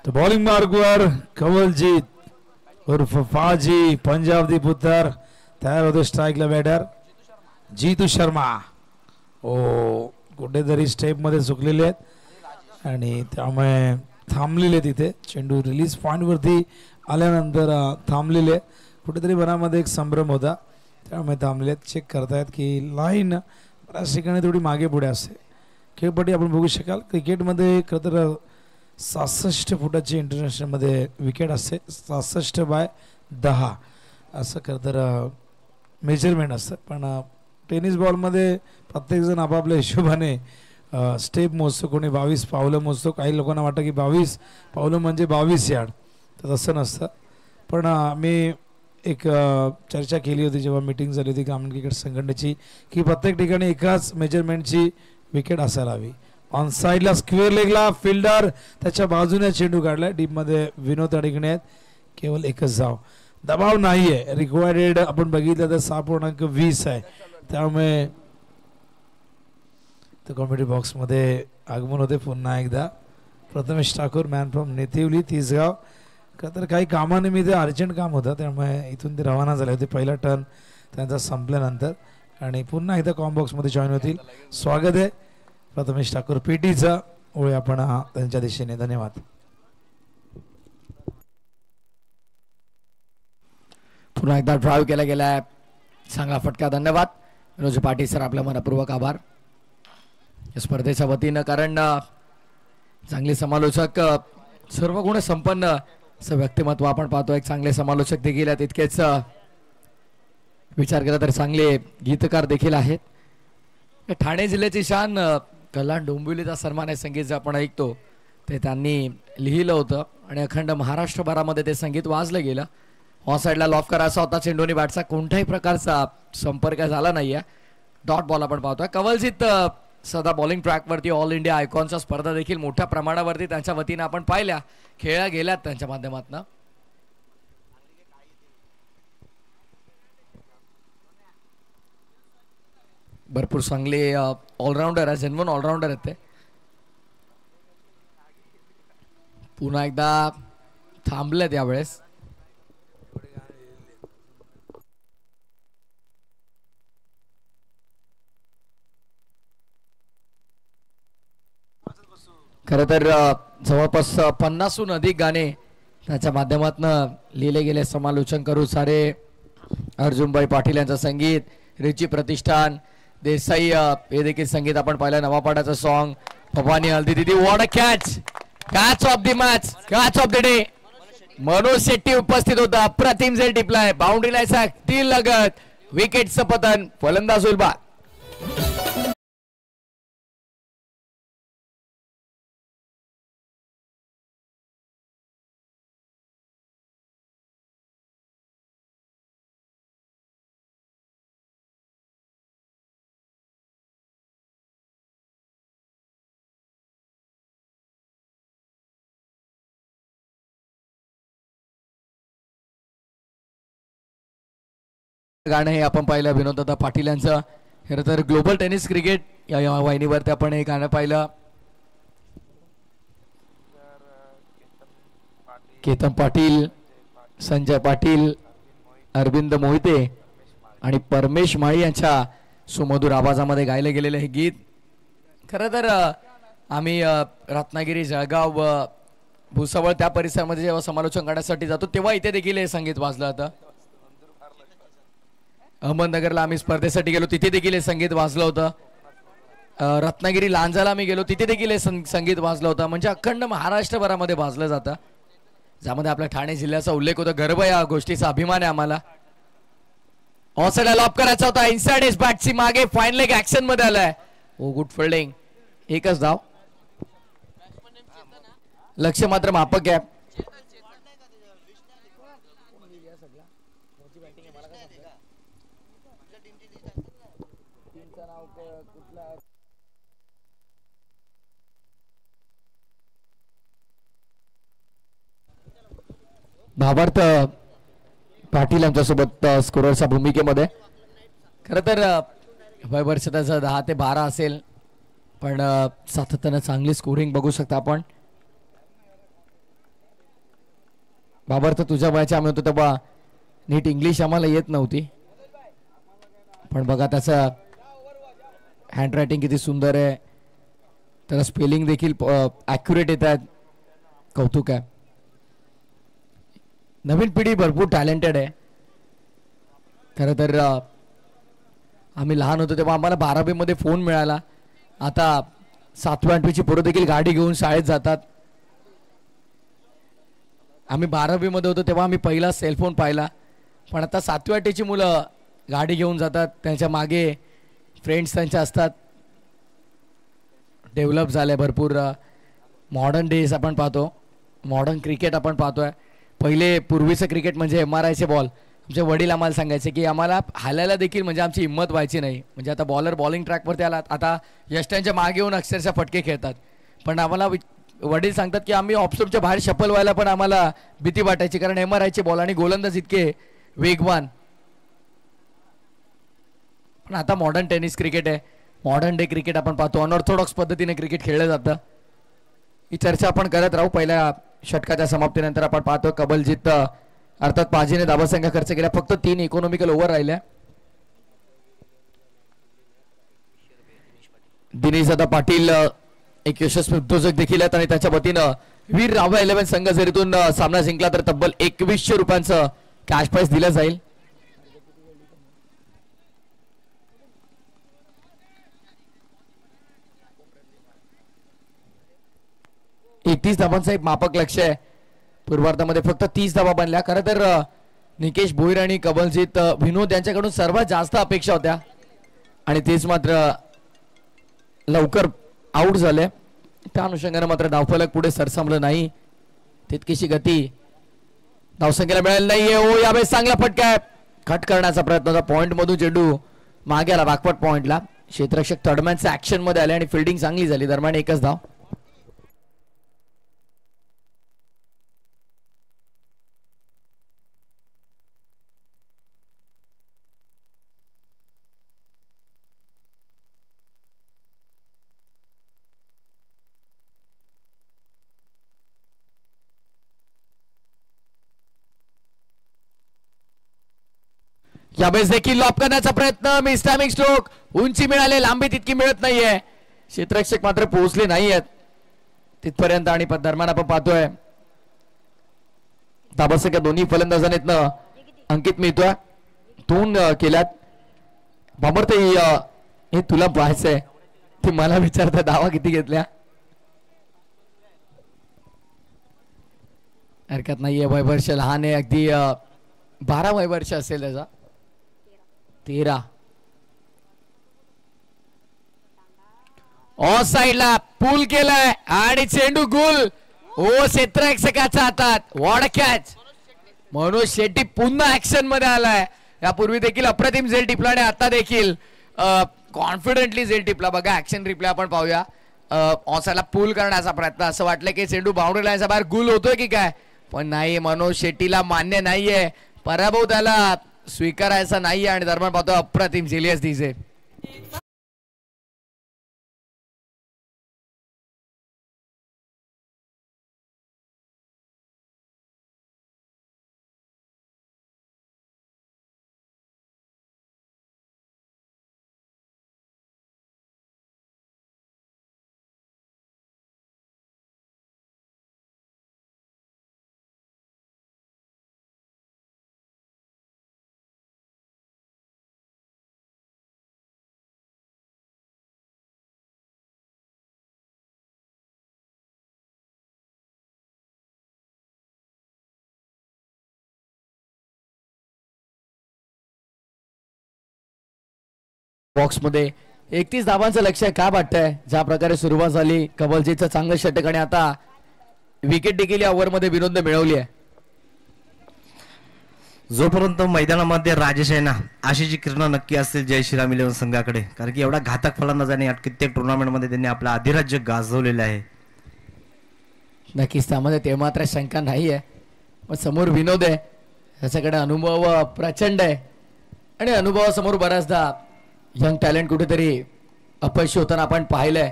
तर बॉलिंग मार्कवर कवलजीत उर्फ फाजी पंजाब पुत्र तयार होते स्ट्राईकला बॅटर जितू शर्मा. ओ कुठेतरी स्टेप मध्ये चुकलेले आहेत आणि त्यामुळे थांबलेले तिथे चेंडू रिलीज पॉइंट वरती आल्यानंतर थांबलेले कुठेतरी मनामध्ये एक संभ्रम होता त्यामुळे थांबलेत. चेक करतायत की लाईन बऱ्याच ठिकाणी थोडी मागे पुढे असते. खेळपट्टी आपण बघू शकाल क्रिकेटमध्ये खरं तर 66 फुटाची इंटरनॅशनलमध्ये विकेट असते 66/10 असं खरं तर मेजरमेंट असतं. पण टेनिस बॉलमध्ये प्रत्येकजण आपापल्या हिशोबाने स्टेप मोजतो. कोणी 22 पावलं मोजतो. काही लोकांना वाटतं की 22 पावलं म्हणजे 22 यार्ड तर तसं नसतं. पण मी एक चर्चा केली होती जेव्हा मीटिंग झाली होती ग्रामीण क्रिकेट संघटनेची की प्रत्येक ठिकाणी एकाच मेजरमेंटची विकेट असायला हवी. ऑन साईडला स्क्वेअर लेगला फिल्डर त्याच्या बाजूने चेंडू काढलाय. डीपमध्ये विनोद अडकणे आहेत केवळ एकच धाव. दबाव नाही आहे रिक्वायर्ड आपण बघितलं तर 6.20 आहे. त्यामुळे कॉमेडी बॉक्समध्ये आगमन होते पुन्हा एकदा प्रथमेश ठाकूर मॅन फ्रॉम नेतिवली तिसगाव. का तर काही कामानिमित्त अर्जंट काम होतं त्यामुळे इथून ते रवाना झाले होते. पहिला टर्न त्यांचा संपल्यानंतर आणि पुन्हा एकदा कॉम बॉक्समध्ये जॉईन होतील. स्वागत आहे प्रथमेश ठाकूर पीटीचा ओळी आपण त्यांच्या दिशेने. धन्यवाद. पुन्हा एकदा ड्राईव्ह केला गेलाय चांगला फटका. धन्यवाद विनोद पाटील सर आपल्या मनपूर्वक आभार या स्पर्धेच्या वतीनं. कारण चांगले समालोचक सर्व गुण संपन्न असं व्यक्तिमत्व आपण पाहतो. एक चांगले समालोचक देखील आहेत तितकेच विचार केला तर चांगले गीतकार देखील आहेत. ठाणे जिल्ह्याची शान कल्याण डोंबिवलीचा सन्मान आहे. संगीत जे आपण ऐकतो ते त्यांनी लिहिलं होतं आणि अखंड महाराष्ट्रभरामध्ये ते संगीत वाजलं गेलं. ऑन साईडला लॉफ करायचा होता चेंडूनी बॅटचा कोणत्याही प्रकारचा संपर्क झाला नाहीये. डॉट बॉल आपण पाहतोय. कवलजीत सदा बॉलिंग ट्रॅकवरती ऑल इंडिया आयकॉनच्या स्पर्धा देखील मोठ्या प्रमाणावरती त्यांच्या वतीनं आपण पाहिल्या खेळल्या गेल्यात त्यांच्या माध्यमातून. भरपूर चांगले ऑलराऊंडर आहे जेन्युइन ऑलराऊंडर आहेत ते. पुन्हा एकदा थांबलेत यावेळेस. खरं तर जवळपास 50हून अधिक गाणे त्याच्या माध्यमातून लिहिले गेले. समालोचन करू सारे अर्जुनभाई पाटील यांचं संगीत, रिची प्रतिष्ठान देसाई हे देखील संगीत आपण पाहिलं. नवापाड्याचं सॉन्ग, भवानी हल्दी दिदी. What a catch of the match, catch of the day. Manoj Shetty उपस्थित होता. अप्रतिम झेल टिपलाय, बाउंड्री लाईनचा ती लगत, विकेटचं पतन, फलंदाज होईल बाद. गाणं हे आपण पाहिलं विनोददादा पाटील यांचं. खरं तर ग्लोबल टेनिस क्रिकेट या वाहिनीवरती आपण हे गाणं पाहिलं. केतन पाटील, संजय पाटील, अरविंद मोहिते आणि परमेश माळी यांच्या सुमधुर आवाजामध्ये गायलं गेलेलं हे गीत. खरं तर आम्ही रत्नागिरी, जळगाव, भुसावळ त्या परिसरामध्ये जेव्हा समालोचन करण्यासाठी जातो तेव्हा इथे देखील हे संगीत वाजलं होतं. अहमदनगरला आम्ही स्पर्धेसाठी गेलो, तिथे देखील हे संगीत वाजलं होतं. रत्नागिरी लांजाला आम्ही गेलो, तिथे देखील हे संगीत वाजलं होतं. म्हणजे अखंड महाराष्ट्रभरामध्ये वाजलं जातं, ज्यामध्ये आपल्या ठाणे जिल्ह्याचा उल्लेख होतो. गर्व या गोष्टीचा अभिमान आहे आम्हाला. ऑफसाइड लॉप करायचा होता, इनसाइड इज बॅटची मागे फाईन लेग ऍक्शन मध्ये आलाय. ओ गुड फिल्डिंग, एकच धाव. लक्ष मात्र मापक आहे. भावार्थ पाटील यांच्यासोबत स्कोररच्या भूमिकेमध्ये. खरं तर वय वर्ष त्याचं 10 ते 12 असेल, पण सातत्यानं चांगली स्कोरिंग बघू शकता आपण. भावार्थ तुझ्या वयाचे आम्ही होतो तेव्हा नीट इंग्लिश आम्हाला येत नव्हती, पण बघा त्याचं हँड रायटिंग किती सुंदर आहे, त्याला स्पेलिंग देखील ॲक्युरेट येत आहेत. कौतुक आहे. नवीन पिढी भरपूर टॅलेंटेड आहे. खरं तर आम्ही लहान होतो तेव्हा आम्हाला 12वी मध्ये फोन मिळाला. आता 7वी 8वीची पोरं देखील गाडी घेऊन शाळेत जातात. आम्ही 12वी मध्ये होतो तेव्हा आम्ही पहिला सेलफोन पाहिला, पण आता 7वी 8वीची मुलं गाडी घेऊन जातात, त्यांच्या मागे फ्रेंड्स त्यांच्या असतात. डेव्हलप झाले भरपूर. मॉडर्न डेज आपण पाहतो, मॉडर्न क्रिकेट आपण पाहतोय. पहिले पूर्वीचं क्रिकेट म्हणजे MRIचे बॉल. आमचे वडील आम्हाला सांगायचे की आम्हाला हालायला देखील म्हणजे आमची हिंमत व्हायची नाही. म्हणजे आता बॉलर बॉलिंग ट्रॅकवरती आला, आता यष्ट्यांच्या मागे येऊन अक्षरशः फटके खेळतात, पण आम्हाला वडील सांगतात की आम्ही ऑफस्टॉपच्या बाहेर शफल व्हायला पण आम्हाला भीती वाटायची, कारण MRIचे बॉल आणि गोलंदाज इतके वेगवान. पण आता मॉडर्न टेनिस क्रिकेट आहे, मॉडर्न डे क्रिकेट आपण पाहतो. अनऑर्थोडॉक्स पद्धतीने क्रिकेट खेळलं जातं. ही चर्चा आपण करत राहू. पहिल्या षटकाच्या समाप्तीनंतर आपण पाहतो कबलजीत अर्थात पाजीने धावसंख्या खर्च केल्या. फक्त 3 इकॉनॉमिकल ओव्हर राहिल्या. दिनेश दादा पाटील एक यशस्वी उद्योजक देखील आहेत आणि त्याच्या वतीनं वीर रावा 11 संघ जर इथून सामना जिंकला तर तब्बल 2100 रुपयांचं कॅश प्राइस दिलं जाईल. एकतीस धावांचा एक मापक लक्ष आहे. पूर्वार्धामध्ये फक्त 30 धावा बनल्या. खरं तर निकेश भोईर आणि कबलजीत विनोद यांच्याकडून सर्वात जास्त अपेक्षा होत्या आणि तेच मात्र लवकर आउट झाले. त्या अनुषंगाने मात्र धावफलक पुढे सरसावलं नाही. तितकीशी गती धावसंख्येला मिळाली नाहीये. ओ यावेळेस चांगला फटका आहे. कट करण्याचा प्रयत्न होता. पॉइंट मधून चेंडू मागे आला बॅकवर्ड पॉइंटला. क्षेत्ररक्षक थर्डमॅनच्या ऍक्शन मध्ये आले आणि फिल्डिंग चांगली झाली. दरम्यान एकच धाव. यावेळेस देखील लॉप करण्याचा प्रयत्न. Miss timing stroke. उंची मिळाले, लांबी तितकी मिळत नाहीये. क्षेत्ररक्षक मात्र पोहोचले नाहीयेत. तिथपर्यंत आणि दरम्यान आपण पाहतोय धाबासंख्या दोन्ही फलंदाजांनीतनं अंकित मिळतोय 2 केल्यात. बाबर ते हे तुला पाहायचंय ते मला विचारता धावा किती घेतल्या. हरकत नाहीये. वयवर्ष लहान आहे अगदी 12 वयवर्ष असेल त्याचा 13. ऑफ साइडला पूल केलाय आणि चेंडू गुल ओ क्षेत्ररक्षकाच्या हातात. Ward catch. मनोज शेट्टी पुन्हा ऍक्शन मध्ये आलाय. यापूर्वी देखील अप्रतिम झेल टिपला आणि आता देखील कॉन्फिडेंटली झेल टिपला. बघा ऍक्शन रिप्ले आपण पाहूया. ऑसाला पूल करण्याचा प्रयत्न. असं वाटलं की चेंडू बाउंड्री लाईनच्या बाहेर गुल होतोय की काय पण नाही. मनोज शेट्टीला मान्य नाहीये. पराभव त्याला स्वीकारायचा नाहीये आणि दरम्यान पाहतो अप्रतिम झेलियस दिसे. बॉक्स मध्ये 31 धावांचं लक्ष आहे. काय वाटतंय ज्या प्रकारे सुरुवात झाली कबलजीचं चांगलं षटक आणि आता विकेट देखील या ओव्हर मध्ये विनोदने मिळवली आहे. जोपर्यंत मैदानामध्ये राजेश आहे ना अशी जी किरण नक्की असतील जय श्रीराम 11 संघाकडे. कारण की एवढा घातक फलंदाजाने कित्येक टुर्नामेंटमध्ये त्यांनी आपलं अधिराज्य गाजवलेलं आहे. नक्कीच त्यामध्ये ते मात्र शंका नाही आहे. पण समोर विनोद आहे त्याच्याकडे अनुभव प्रचंड आहे आणि अनुभवासमोर बऱ्याचदा यंग टॅलेंट कुठेतरी अपयशी होताना आपण पाहिलंय.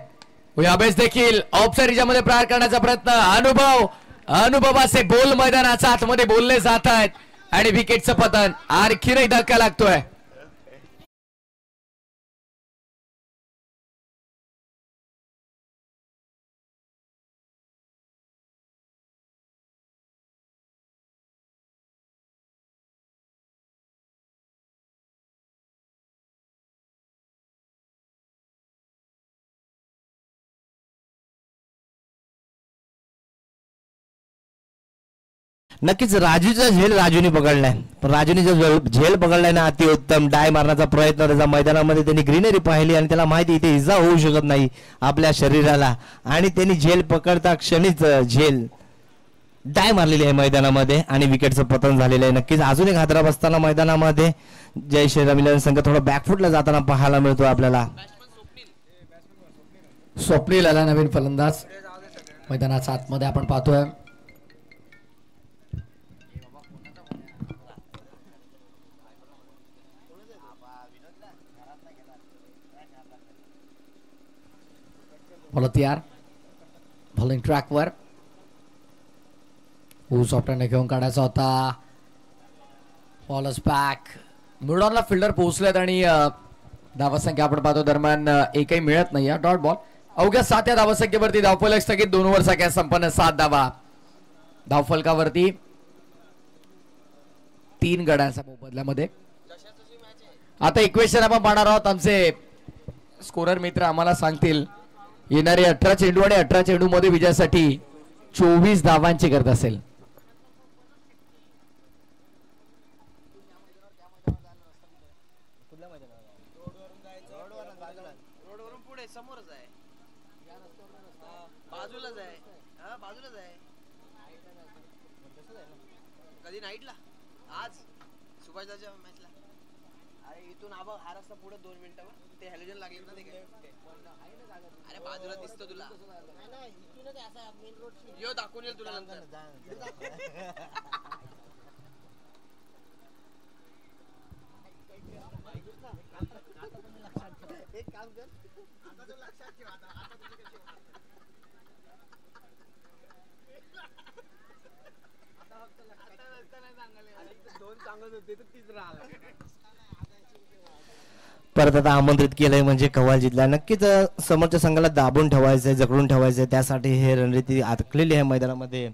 यावेळेस देखील ऑफसाईड मध्ये प्रहार करण्याचा प्रयत्न. अनुभवाचे बोल मैदानाच्या आतमध्ये बोलले जात आहेत आणि विकेटचं पतन. आणखीनही धक्का लागतोय. नक्कीच राजूचा झेल राजूने पकडलाय. पण राजूने जो झेल पकडलाय ना अतिउत्तम. डाय मारण्याचा प्रयत्न त्याचा मैदानामध्ये त्यांनी ग्रीनरी पाहिली आणि त्याला माहिती इथे इजा होऊ शकत नाही आपल्या शरीराला आणि त्यांनी झेल पकडता क्षणीच झेल डाय मारलेली आहे मैदानामध्ये आणि विकेटचं पतन झालेलं आहे. नक्कीच अजून एक हादरा बसताना मैदानामध्ये जय श्रीराम 11 संघ थोडा बॅकफुटला जाताना पाहायला मिळतो आपल्याला. स्वप्नील आला नवीन फलंदाज मैदानाच्या आतमध्ये आपण पाहतोय. तयार बॉलिंग ट्रॅकवर सॉफ्टने घेऊन काढायचा होता. बॉलर्स बॅक मिडॉनला फिल्डर पोहोचलेत आणि धावसंख्या आपण पाहतो दरम्यान एकही मिळत नाही. डॉट बॉल अवघ्या 7 या धावसंख्येवरती धावफलक स्थगित 2 ओव्हर सगळ्या संपन्न 7 धावा. धावफलकावरती 3 गड्यांचा मोबदल्यामध्ये. आता इक्वेशन आपण पाहणार आहोत. आमचे स्कोरर मित्र आम्हाला सांगतील येणारे 18 चेंडू आणि 18 चेंडू मध्ये विजयासाठी 24 धावांची गरज असेल. कधी नाईटला आज सुभाषदाच्या मॅचला अरे इथून आबा हा रस्ता पुढे 2 मिनिटावर ते हॅलोजन लागले ना ते. अरे बाजूला दिसतो तुला यो दाखवून येईल तुला नंतर. एक काम कर आता तर लक्षात ठेव. आता परंतु परत आता आमंत्रित केलंय म्हणजे कव्वाल जिंकला. नक्कीच समोरच्या संघाला दाबून ठेवायचंय, जकडून ठेवायचंय, त्यासाठी हे रणनीती आखलेली आहे मैदानामध्ये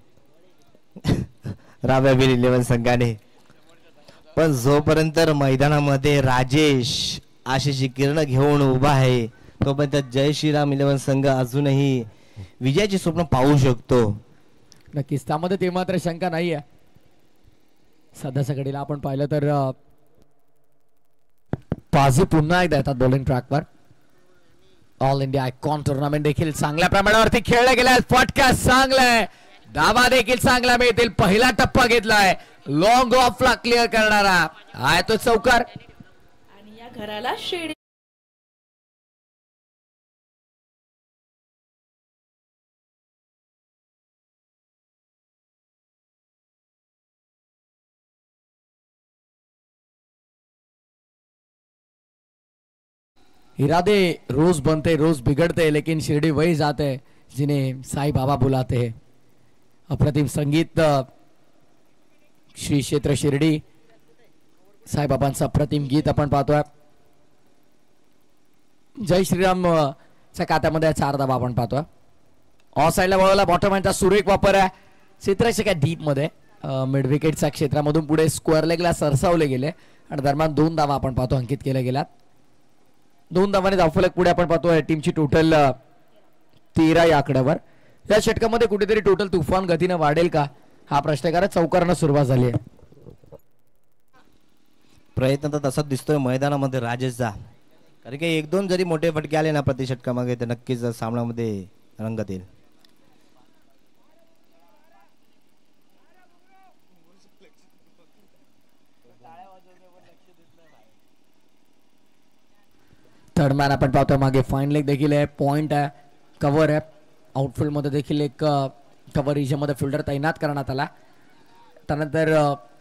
राव्यावीर 11 संघाने. पण जोपर्यंत मैदानामध्ये राजेश आशिषची किरण घेऊन उभा आहे तोपर्यंत जय श्रीराम 11 संघ अजूनही विजयाची स्वप्न पाहू शकतो. नक्कीच त्यामध्ये ते मात्र शंका नाही आहे. सध्याच्या घडीला आपण पाहिलं तर पाझी पुन्हा एकदा येतात बॉलिंग ट्रॅकवर. ऑल इंडिया आयकॉन टुर्नामेंट देखील चांगल्या प्रमाणावरती खेळले गेले. फटका चांगलाय, धावा देखील चांगला मिळतील. पहिला टप्पा घेतलाय, लॉंग ऑफला क्लिअर करणारा आहे तो चौकार. आणि या घराला शेड इरादे रोज बनते रोज बिगड़ते लेकिन शिरडी वही जाते जिन्हें साई बाबा बुलाते हैं. अप्रतिम संगीत श्री क्षेत्र शिर्डी साईबाबांचं अप्रतिम गीत आपण पाहतोय. जय श्रीराम च्या खात्यामध्ये 4 धावा आपण पाहतोय. ऑफ साईडला वळवला, बॉटम हँडचा सुरेख वापर आहे. क्षेत्राच्या काय डीप मध्ये मिड विकेटच्या क्षेत्रामधून पुढे स्क्वेअर लेगला सरसावले गेले आणि दरम्यान 2 धावा आपण पाहतो अंकित केल्या गेल्यात. 2 धावाने धावफलक पुढे आपण पाहतोय. टीमची टोटल 13 या आकड्यावर. या षटकामध्ये कुठेतरी टोटल तुफान गतीने वाढेल का हा प्रश्न करा. चौकारांना सुरुवात झाली आहे. प्रयत्न तर तसाच दिसतोय मैदानामध्ये राजेशचा. कारण की 1-2 जरी मोठे फटके आले ना प्रति षटकामागे तर नक्कीच सामन्यामध्ये रंगत येईल. थर्ड मॅन आपण पाहतोय. मागे फाईन लेग देखील आहे, पॉइंट आहे, कव्हर आहे. आउटफील्ड मध्ये देखील एक कव्हर मध्ये फिल्डर तैनात करण्यात आला. त्यानंतर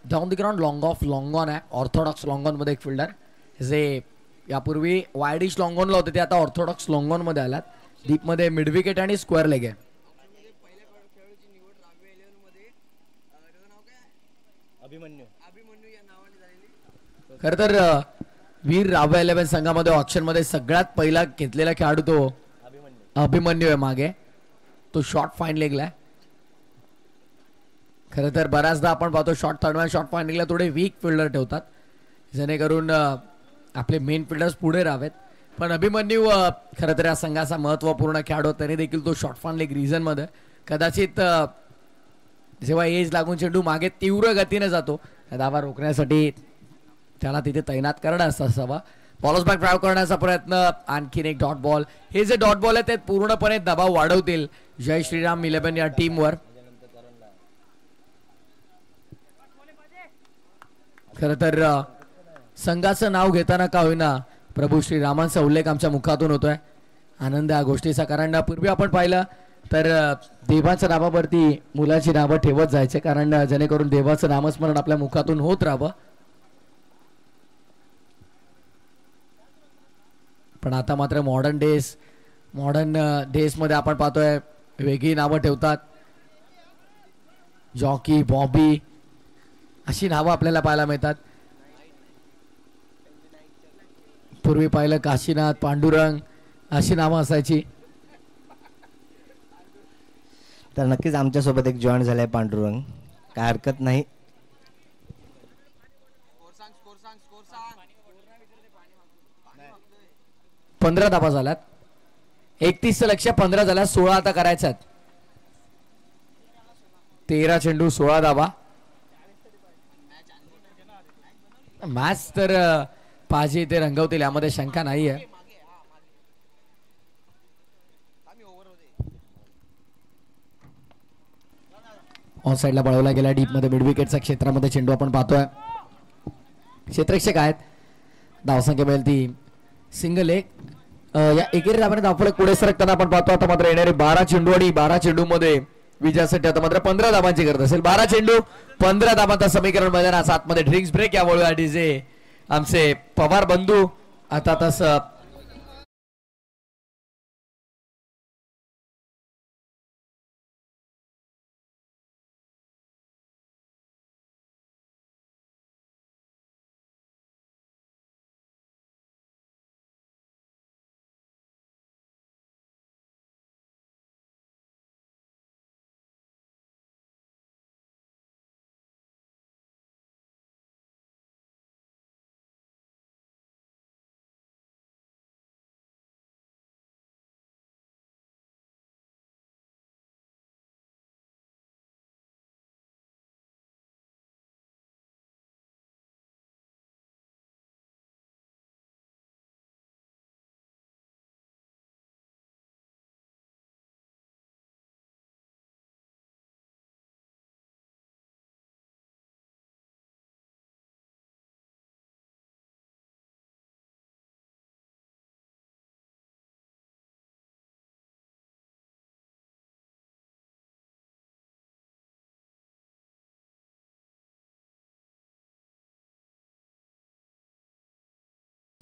down the ground long of long on आहे. ऑर्थोडॉक्स लॉंग ऑन मध्ये एक फिल्डर जे यापूर्वी वायडिश लॉंग ऑनला होते ते आता ऑर्थोडॉक्स लॉंग ऑन मध्ये आलात. डीप मध्ये मिड विकेट आणि स्क्वेअर लेग आहे. खर तर वीर राव्या 11 संघामध्ये ऑप्शन मध्ये सगळ्यात पहिला घेतलेला खेळाडू तो अभिमन्यू आहे. मागे तो शॉर्ट फाईन लेगला. खरं तर बऱ्याचदा आपण पाहतो short third man short fine लेगला थोडे वीक फिल्डर ठेवतात जेणेकरून आपले मेन फिल्डर्स पुढे राहावेत. पण अभिमन्यू खरं तर या संघाचा महत्वपूर्ण खेळाडू तरी देखील तो शॉर्ट फाईन लेग रिझन मध्ये कदाचित जेव्हा एज लागून चेंडू मागे तीव्र गतीने जातो धावा रोखण्यासाठी त्याला तिथे तैनात करणं असावा. बॉलर्स बॅक ड्राईव्ह करण्याचा प्रयत्न. आणखीन एक डॉट बॉल. हे जे डॉट बॉल आहे ते पूर्णपणे दबाव वाढवतील जय श्रीराम 11 या टीमवर. खर तर संघाचं नाव घेताना का होईना प्रभू श्रीरामांचा उल्लेख आमच्या मुखातून होतोय. आनंद या गोष्टीचा. कारण पूर्वी आपण पाहिलं तर देवाच्या नावावरती मुलाची नावं ठेवत जायचे कारण जेणेकरून देवाचं नामस्मरण आपल्या मुखातून होत राहावं. पण आता मात्र मॉडर्न डेज मध्ये आपण पाहतोय वेगळी नावं ठेवतात. जॉकी, बॉबी अशी नावं आपल्याला पाहायला मिळतात. पूर्वी पाहिलं काशीनाथ, पांडुरंग अशी नावं असायची. तर नक्कीच आमच्यासोबत एक जॉईन झालाय पांडुरंग. काय हरकत नाही. 15 धावा झाल्यात. 31 लक्ष 15 झाल्या. 16 आता करायच्या आहेत. 13 चेंडू 16 धावा. मॅच तर पाजी ते रंगवतील यामध्ये शंका नाही आहे. ऑन साईडला बळवला गेला. डीप मध्ये मिड विकेटच्या क्षेत्रामध्ये चेंडू आपण पाहतोय. क्षेत्ररक्षक आहेत. धावसंख्या मिळेल ती सिंगल एक. या एकेरी धावाने धावफलक पुढे सरकताना आपण पाहतो. आता मात्र येणारे 12 चेंडू आणि 12 चेंडू मध्ये विजयासाठी आता मात्र 15 धावांची गरज असेल. 12 चेंडू 15 धावांचा समीकरण मैदानात आतमध्ये ड्रिंक्स ब्रेक यामुळे डीजे आमचे पवार बंधू आता तसं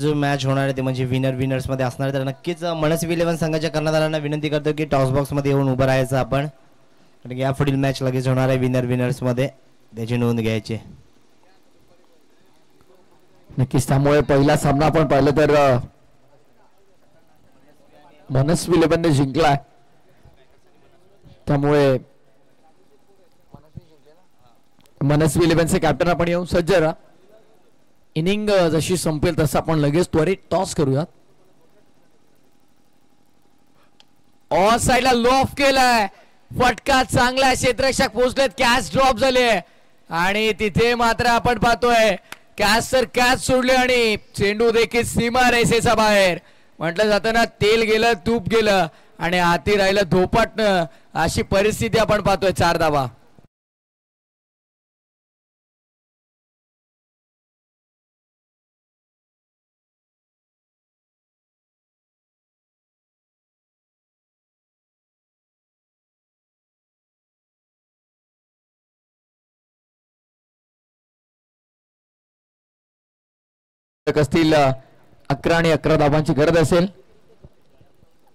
जो मॅच होणार आहे ते म्हणजे विनर्स मध्ये असणार आहे. तर नक्कीच मनस्वी 11 संघाच्या कर्णधारांना विनंती करतो की टॉस बॉक्स मध्ये येऊन उभं राहायचं आपण, कारण की या पुढील मॅच लगेच होणार आहे विनर्स मध्ये, त्याची नोंद घ्यायची. नक्कीच त्यामुळे पहिला सामना आपण पाहिलं तर मनस्वी 11 ने जिंकलाय. त्यामुळे मनस्वी 11 चे कॅप्टन आपण येऊन सज्ज राहा. इनिंग जशी संपेल तसं आपण लगेच त्वरित टॉस करूयात. ऑन साइडला लॉफ केलाय, फटका चांगला, क्षेत्ररक्षक पोहोचलेत, कॅच ड्रॉप झाले आणि तिथे मात्र आपण पाहतोय कॅच सोडले आणि चेंडू देखील सीमा रेषेच्या बाहेर. म्हटलं जातं ना, तेल गेलं तूप गेलं आणि हाती राहिलं धोपाटणं, अशी परिस्थिती आपण पाहतोय. 4 धावा. असतील 11 आणि 11 धावांची गरज असेल.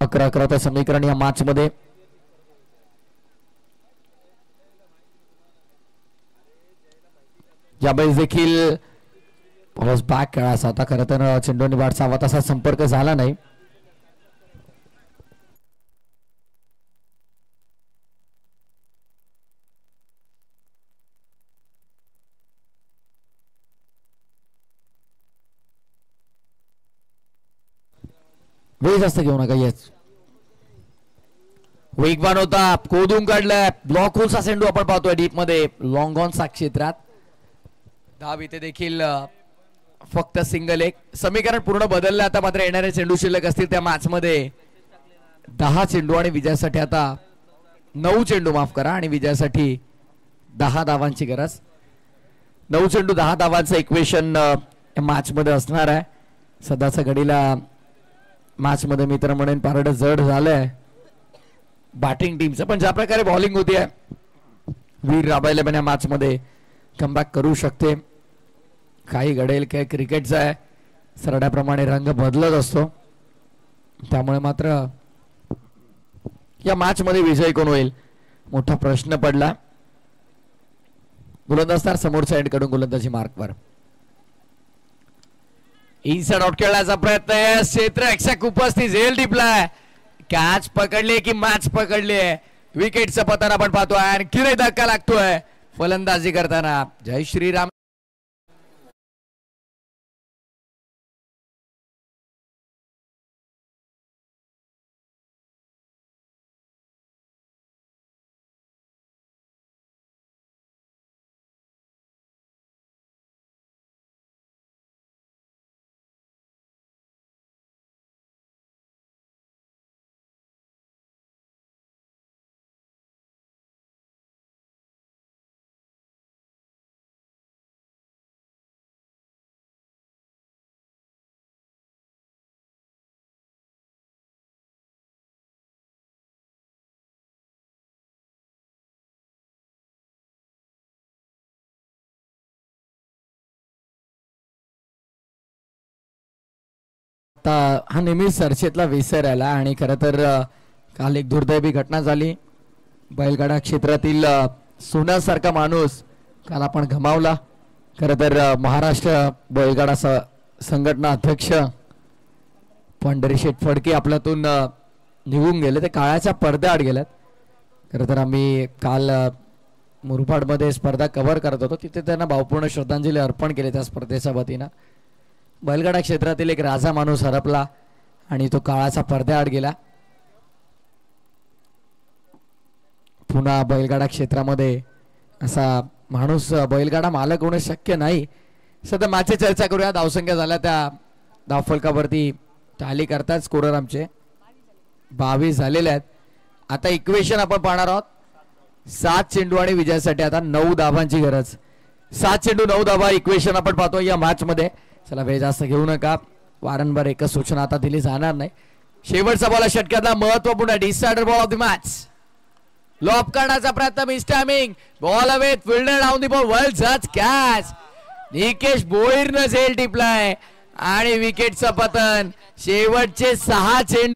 11-11 समीकरण या मॅच मध्ये. यावेळेस देखील बॅक खेळायचा होता. खरं तर चेंडूने वाटचा हवा तसा संपर्क झाला नाही. वेळ जास्त घेऊ नका. येस, वेगवान होता, कोदून काढलाय, ब्लॉक होल्सचा चेंडू आपण पाहतोय डीप मध्ये लॉंग ऑनच्या क्षेत्रात. धाव इथे देखील फक्त सिंगल एक. समीकरण पूर्ण बदललं आता. मात्र येणारे चेंडू शिल्लक असतील त्या मॅच मध्ये 10 चेंडू आणि विजयासाठी आता 9 चेंडू, माफ करा, आणि विजयासाठी 10 धावांची गरज. 9 चेंडू 10 धावांचं इक्वेशन मॅच मध्ये असणार आहे. सध्याच्या घडीला मॅच मध्ये मित्र म्हणून पारड जड झालंय बॅटिंग टीमचं, पण ज्या प्रकारे बॉलिंग होती आहे, वीर राबायला पण या मॅच मध्ये कमबॅक करू शकते. काही घडेल, काय क्रिकेटचा आहे, सरड्याप्रमाणे रंग बदलत असतो. त्यामुळे मात्र या मॅच मध्ये विजय कोण होईल मोठा प्रश्न पडला. गोलंदाज समोरच्या एंड कडून गोलंदाजी मार्कवर. इनसाइड आउट खेळण्याचा प्रयत्न आहे. क्षेत्ररक्षक उपस्थित, झेल टिपलाय, कॅच पकडले की मॅच पकडली. विकेटचं पतन आपण पाहतोय. आणखी धक्का लागतोय फलंदाजी करताना. जय श्रीराम. हा नेहमीच चर्चेतला विषय राहिला आणि खरं तर काल एक दुर्दैवी घटना झाली. बैलगाडा क्षेत्रातील सोन्यासारखा माणूस काल आपण गमावला. खरं तर महाराष्ट्र बैलगाडा संघटना अध्यक्ष पंढरीशेठ फडके आपल्यातून निघून गेले. ते काळाच्या पडद्याआड गेल्यात. खरं तर आम्ही काल मुरबाडमध्ये स्पर्धा कव्हर करत होतो, तिथे त्यांना भावपूर्ण श्रद्धांजली अर्पण केली त्या स्पर्धेच्या वतीनं. बैलगाडा क्षेत्रातील एक राजा माणूस हरपला आणि तो काळाचा पडद्याआड गेला. पुन्हा बैलगाडा क्षेत्रामध्ये असा माणूस बैलगाडा मालक होणं शक्य नाही. सध्या मॅचची चर्चा करूया. धावसंख्या झाल्या त्या धावफलकावरती टाली करतात स्कोरर आमचे 22 झालेले आहेत. आता इक्वेशन आपण पाहणार आहोत. 7 चेंडू आणि विजयासाठी आता 9 धावांची गरज. 7 चेंडू 9 धावा इक्वेशन आपण पाहतो या मॅच मध्ये. चला वेळ जास्त घेऊ नका. वारंवार एकच सूचना आता दिली जाणार नाही. शेवटचा बॉल षटकातला महत्वपूर्ण decider ball of the match. लॉप करण्याचा प्रयत्न, miss timing, ball away, fielder down the ball, well जज कॅच. निकेश बोईरनं झेल टिपलाय आणि विकेटचं पतन. शेवटचे 6 चेंडू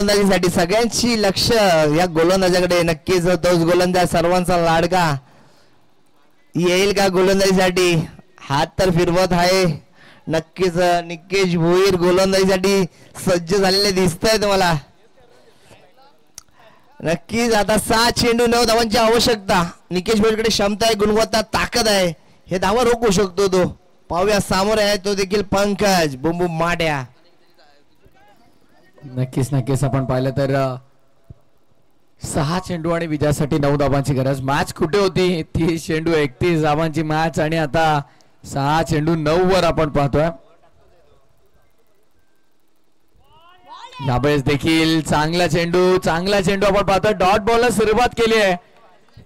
गोलंदाजीसाठी सगळ्यांची लक्ष या गोलंदाजाकडे. नक्कीच तोच गोलंदाज सर्वांचा लाडका येईल का गोलंदाजीसाठी. हात तर फिरवत आहे. नक्कीच निकेश भोईर गोलंदाजीसाठी सज्ज झालेले दिसत आहे तुम्हाला. नक्कीच आता 6 चेंडू 9 धावांची आवश्यकता. निकेश भोईरकडे क्षमता आहे, गुणवत्ता, ताकद आहे. हे धावा रोखू शकतो तो. पाहूया समोर आहे तो देखील पंकज बुंबू माड्या. नक्कीच आपण पाहिलं तर 6 चेंडू आणि विजयासाठी 9 धावांची गरज. मॅच कुठे होती? 30 चेंडू 31 धावांची मॅच आणि आता 6 चेंडू 9 वर आपण पाहतोय. यावेळेस देखील चांगला चेंडू आपण पाहतोय. डॉट बॉलला सुरुवात केली आहे.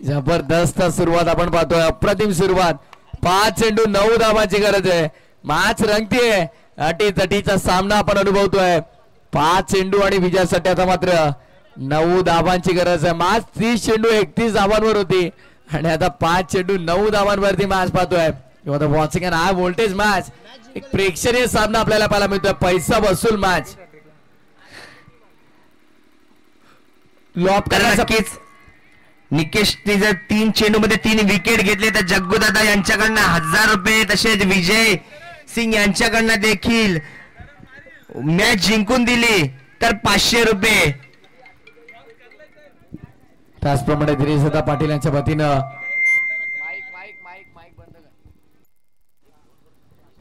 जबरदस्त सुरुवात आपण पाहतोय. अप्रतिम सुरुवात. 5 चेंडू 9 धावांची गरज आहे. मॅच रंगतीये. अटीतटीचा सामना आपण अनुभवतोय. 5 चेंडू आणि विजयासाठी आता मात्र 9 धावांची गरज आहे. मॅच 30 चेंडू 31 धावांवर होती आणि आता 5 चेंडू 9 धावांवरती मॅच पाहतोय. Watching and high voltage match. एक प्रेक्षणीय सामना आपल्याला पाहायला मिळतोय. पैसा वसूल मॅच. लॉप नक्कीच निकेश जर 3 चेंडू मध्ये 3 विकेट घेतले तर जग्गूदादा यांच्याकडनं 1000 रुपये, तसेच विजय सिंग यांच्याकडनं देखील मॅच जिंकून दिली तर 500 रुपये. त्याचप्रमाणे दिनेशदा पाटील यांच्या वतीनं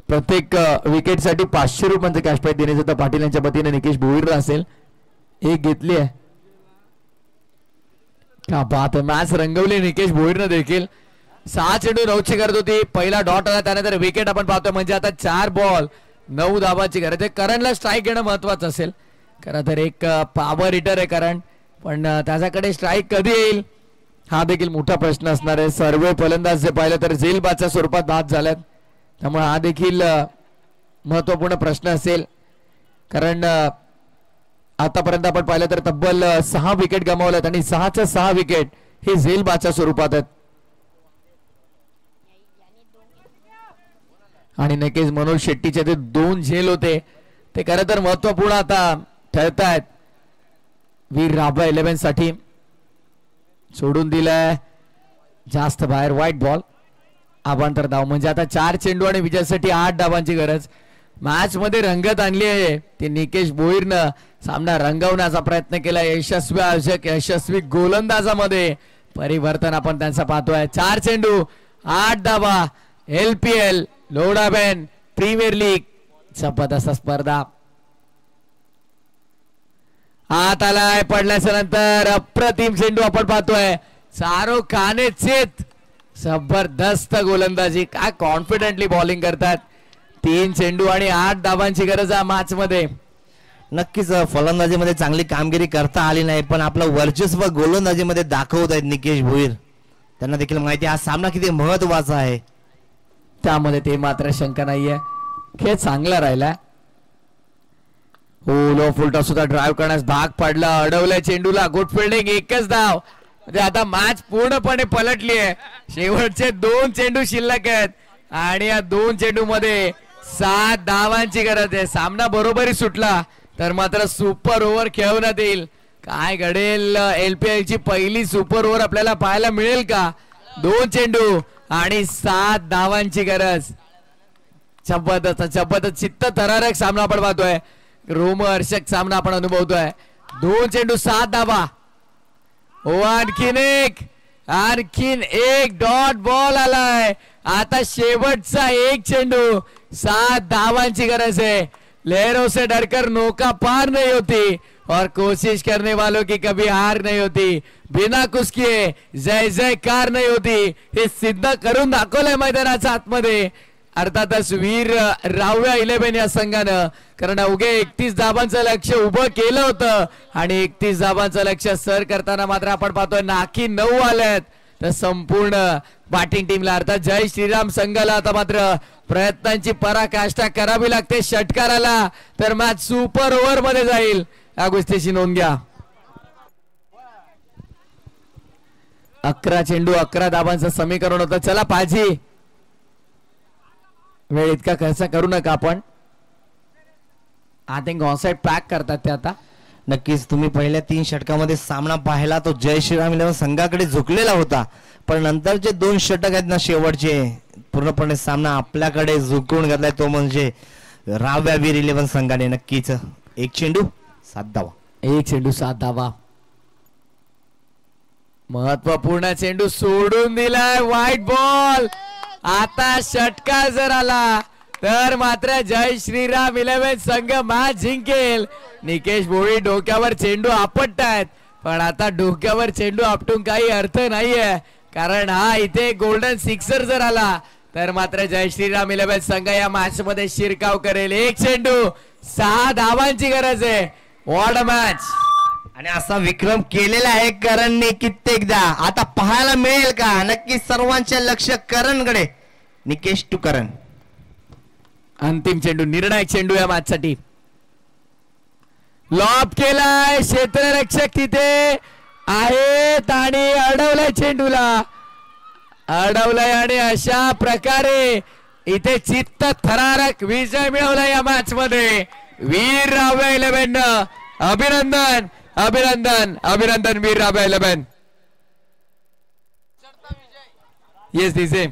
प्रत्येक विकेटसाठी 500 रुपयांचं कॅश प्राइज दिनेशदा पाटील यांच्या वतीनं निकेश भोईरला असेल. एक घेतली आहे. क्या बात आहे. मॅच रंगवली निकेश भोईरनं देखील. 6 चेंडू 9ची गरज होती. पहिला डॉट आला त्यानंतर विकेट आपण पाहतोय. म्हणजे आता 4 बॉल 9 धावांची गरज आहे. करणला स्ट्राईक घेणं महत्वाचं असेल. खरं तर एक पॉवर हिटर आहे करण, पण त्याच्याकडे स्ट्राईक कधी येईल हा देखील मोठा प्रश्न असणार आहे. सर्व फलंदाज जे पाहिलं तर झेलबादच्या स्वरूपात बाद झाल्यात. त्यामुळे हा देखील महत्वपूर्ण प्रश्न असेल. कारण आतापर्यंत आपण पाहिलं तर तब्बल 6 विकेट गमावल्यात आणि 6च्या 6 विकेट हे झेलबादच्या स्वरूपात आहेत. आणि नक्कीच मनोज शेट्टीचे ते 2 झेल होते ते खरं तर महत्वपूर्ण आता ठरत आहेत. वीर राबा 11 साठी सोडून दिलाय जास्त बाहेर. वाईट बॉल. अवांतर धाव. म्हणजे आता 4 चेंडू आणि विजयासाठी 8 धावांची गरज. मॅच मध्ये रंगत आणली आहे ते निकेश भोईरनं. सामना रंगवण्याचा प्रयत्न केला. यशस्वी आयोजक, यशस्वी गोलंदाजामध्ये परिवर्तन आपण त्यांचा पाहतोय. 4 चेंडू 8 धावा. LPL लोडाबेन प्रीमियर लीग जबरदस्त स्पर्धा. हात आलाय. पडल्याच्या नंतर अप्रतिम चेंडू आपण पाहतोय. चारो खाने चेत. जबरदस्त गोलंदाजी. काय कॉन्फिडेंटली बॉलिंग करतात. 3 चेंडू आणि 8 धावांची गरज आहे मॅच मध्ये. नक्कीच फलंदाजीमध्ये चांगली कामगिरी करता आली नाही, पण आपलं वर्चस्व गोलंदाजीमध्ये दाखवत आहेत निकेश भोईर. त्यांना देखील माहिती हा सामना किती महत्वाचा आहे. त्यामध्ये ते मात्र शंका नाहीये. खेळ चांगला राहिला. लो फुलटा सुद्धा ड्राईव्ह करण्यास भाग पडला. अडवलंय चेंडूला. Good fielding. एकच धाव. म्हणजे आता मॅच पूर्णपणे पलटली आहे. शेवटचे 2 चेंडू शिल्लक आहेत आणि या 2 चेंडू मध्ये 7 धावांची गरज आहे. सामना बरोबरी सुटला तर मात्र सुपर ओव्हर खेळवण्यात येईल. काय घडेल. LPL ची पहिली सुपर ओव्हर आपल्याला पाहायला मिळेल का? 2 चेंडू आणि 7 धावांची गरज. जबरदस्त चित्त थरारक सामना आपण पाहतोय, रोमहर्षक सामना आपण अनुभवतोय. 2 चेंडू 7 धावा. आणखीन एक डॉट बॉल आलाय. आता शेवटचा 1 चेंडू 7 धावांची गरज है. लहरों से डरकर नौका पार नहीं होती और कोशिश करने वालों की कभी हार नहीं होती. बिना कुछ किए जय जयकार नहीं होती. हे सिद्ध करून दाखवलंय मैदानाच्या आतमध्ये. अर्थातच वीर राव्या 11 या संघानं, कारण अवघे 31 धाबांचं लक्ष उभं केलं होतं आणि 31 धाबांचं लक्ष सर करताना मात्र आपण पाहतोय नाकी 9 आल्यात. तर संपूर्ण बॅटिंग टीमला अर्थात जय श्रीराम संघाला आता मात्र प्रयत्नांची पराकाष्ठा करावी लागते षटकाराला. तर मॅच सुपर ओव्हर मध्ये जाईल, या गोष्टीची नोंद घ्या. 11 चेंडू 11 धाबांचं समीकरण होतं. चला पाजी, वेळ इतका खर्च करू नका आपण. आय थिंक ऑनसाइड पॅक करतात ते आता. नक्कीच तुम्ही पहिल्या 3 षटकामध्ये सामना पाहिला तो जय श्रीराम 11 संघाकडे झुकलेला होता, पण नंतरचे 2 षटक आहेत ना शेवटचे, पूर्णपणे सामना आपल्याकडे झुकवून घेतलाय, तो म्हणजे राव्या वीर 11 संघाने. नक्कीच 1 चेंडू 7 धावा. 1 चेंडू 7 धावा. महत्वपूर्ण चेंडू सोडून दिलाय, व्हाईट बॉल. आता षटकार जर आला तर मात्र जय श्रीराम 11 संघ मॅच जिंकेल. निकेश भोळी डोक्यावर चेंडू आपटतायत, पण आता डोक्यावर चेंडू आपटून काही अर्थ नाहीये, कारण हा इथे गोल्डन सिक्सर जर आला तर मात्र जय श्रीराम 11 संघ या मॅच मध्ये शिरकाव करेल. 1 चेंडू 6 धावांची गरज आहे. What a match. आणि असा विक्रम केलेला आहे करणने कित्येकदा. आता पाहायला मिळेल का? नक्की सर्वांचे लक्ष करणकडे. निकेश टू करण. अंतिम चेंडू, निर्णायक चेंडू या मॅच साठी. लॉब केलाय, क्षेत्ररक्षक तिथे आहेत आणि अडवलाय चेंडूला, अडवलाय आणि अशा प्रकारे इथे चित्त थरारक विजय मिळवला या मॅच मध्ये वीर राव्या 11. अभिनंदन अभिनंदन अभिनंदन वीर राव्या 11. येस दिसे.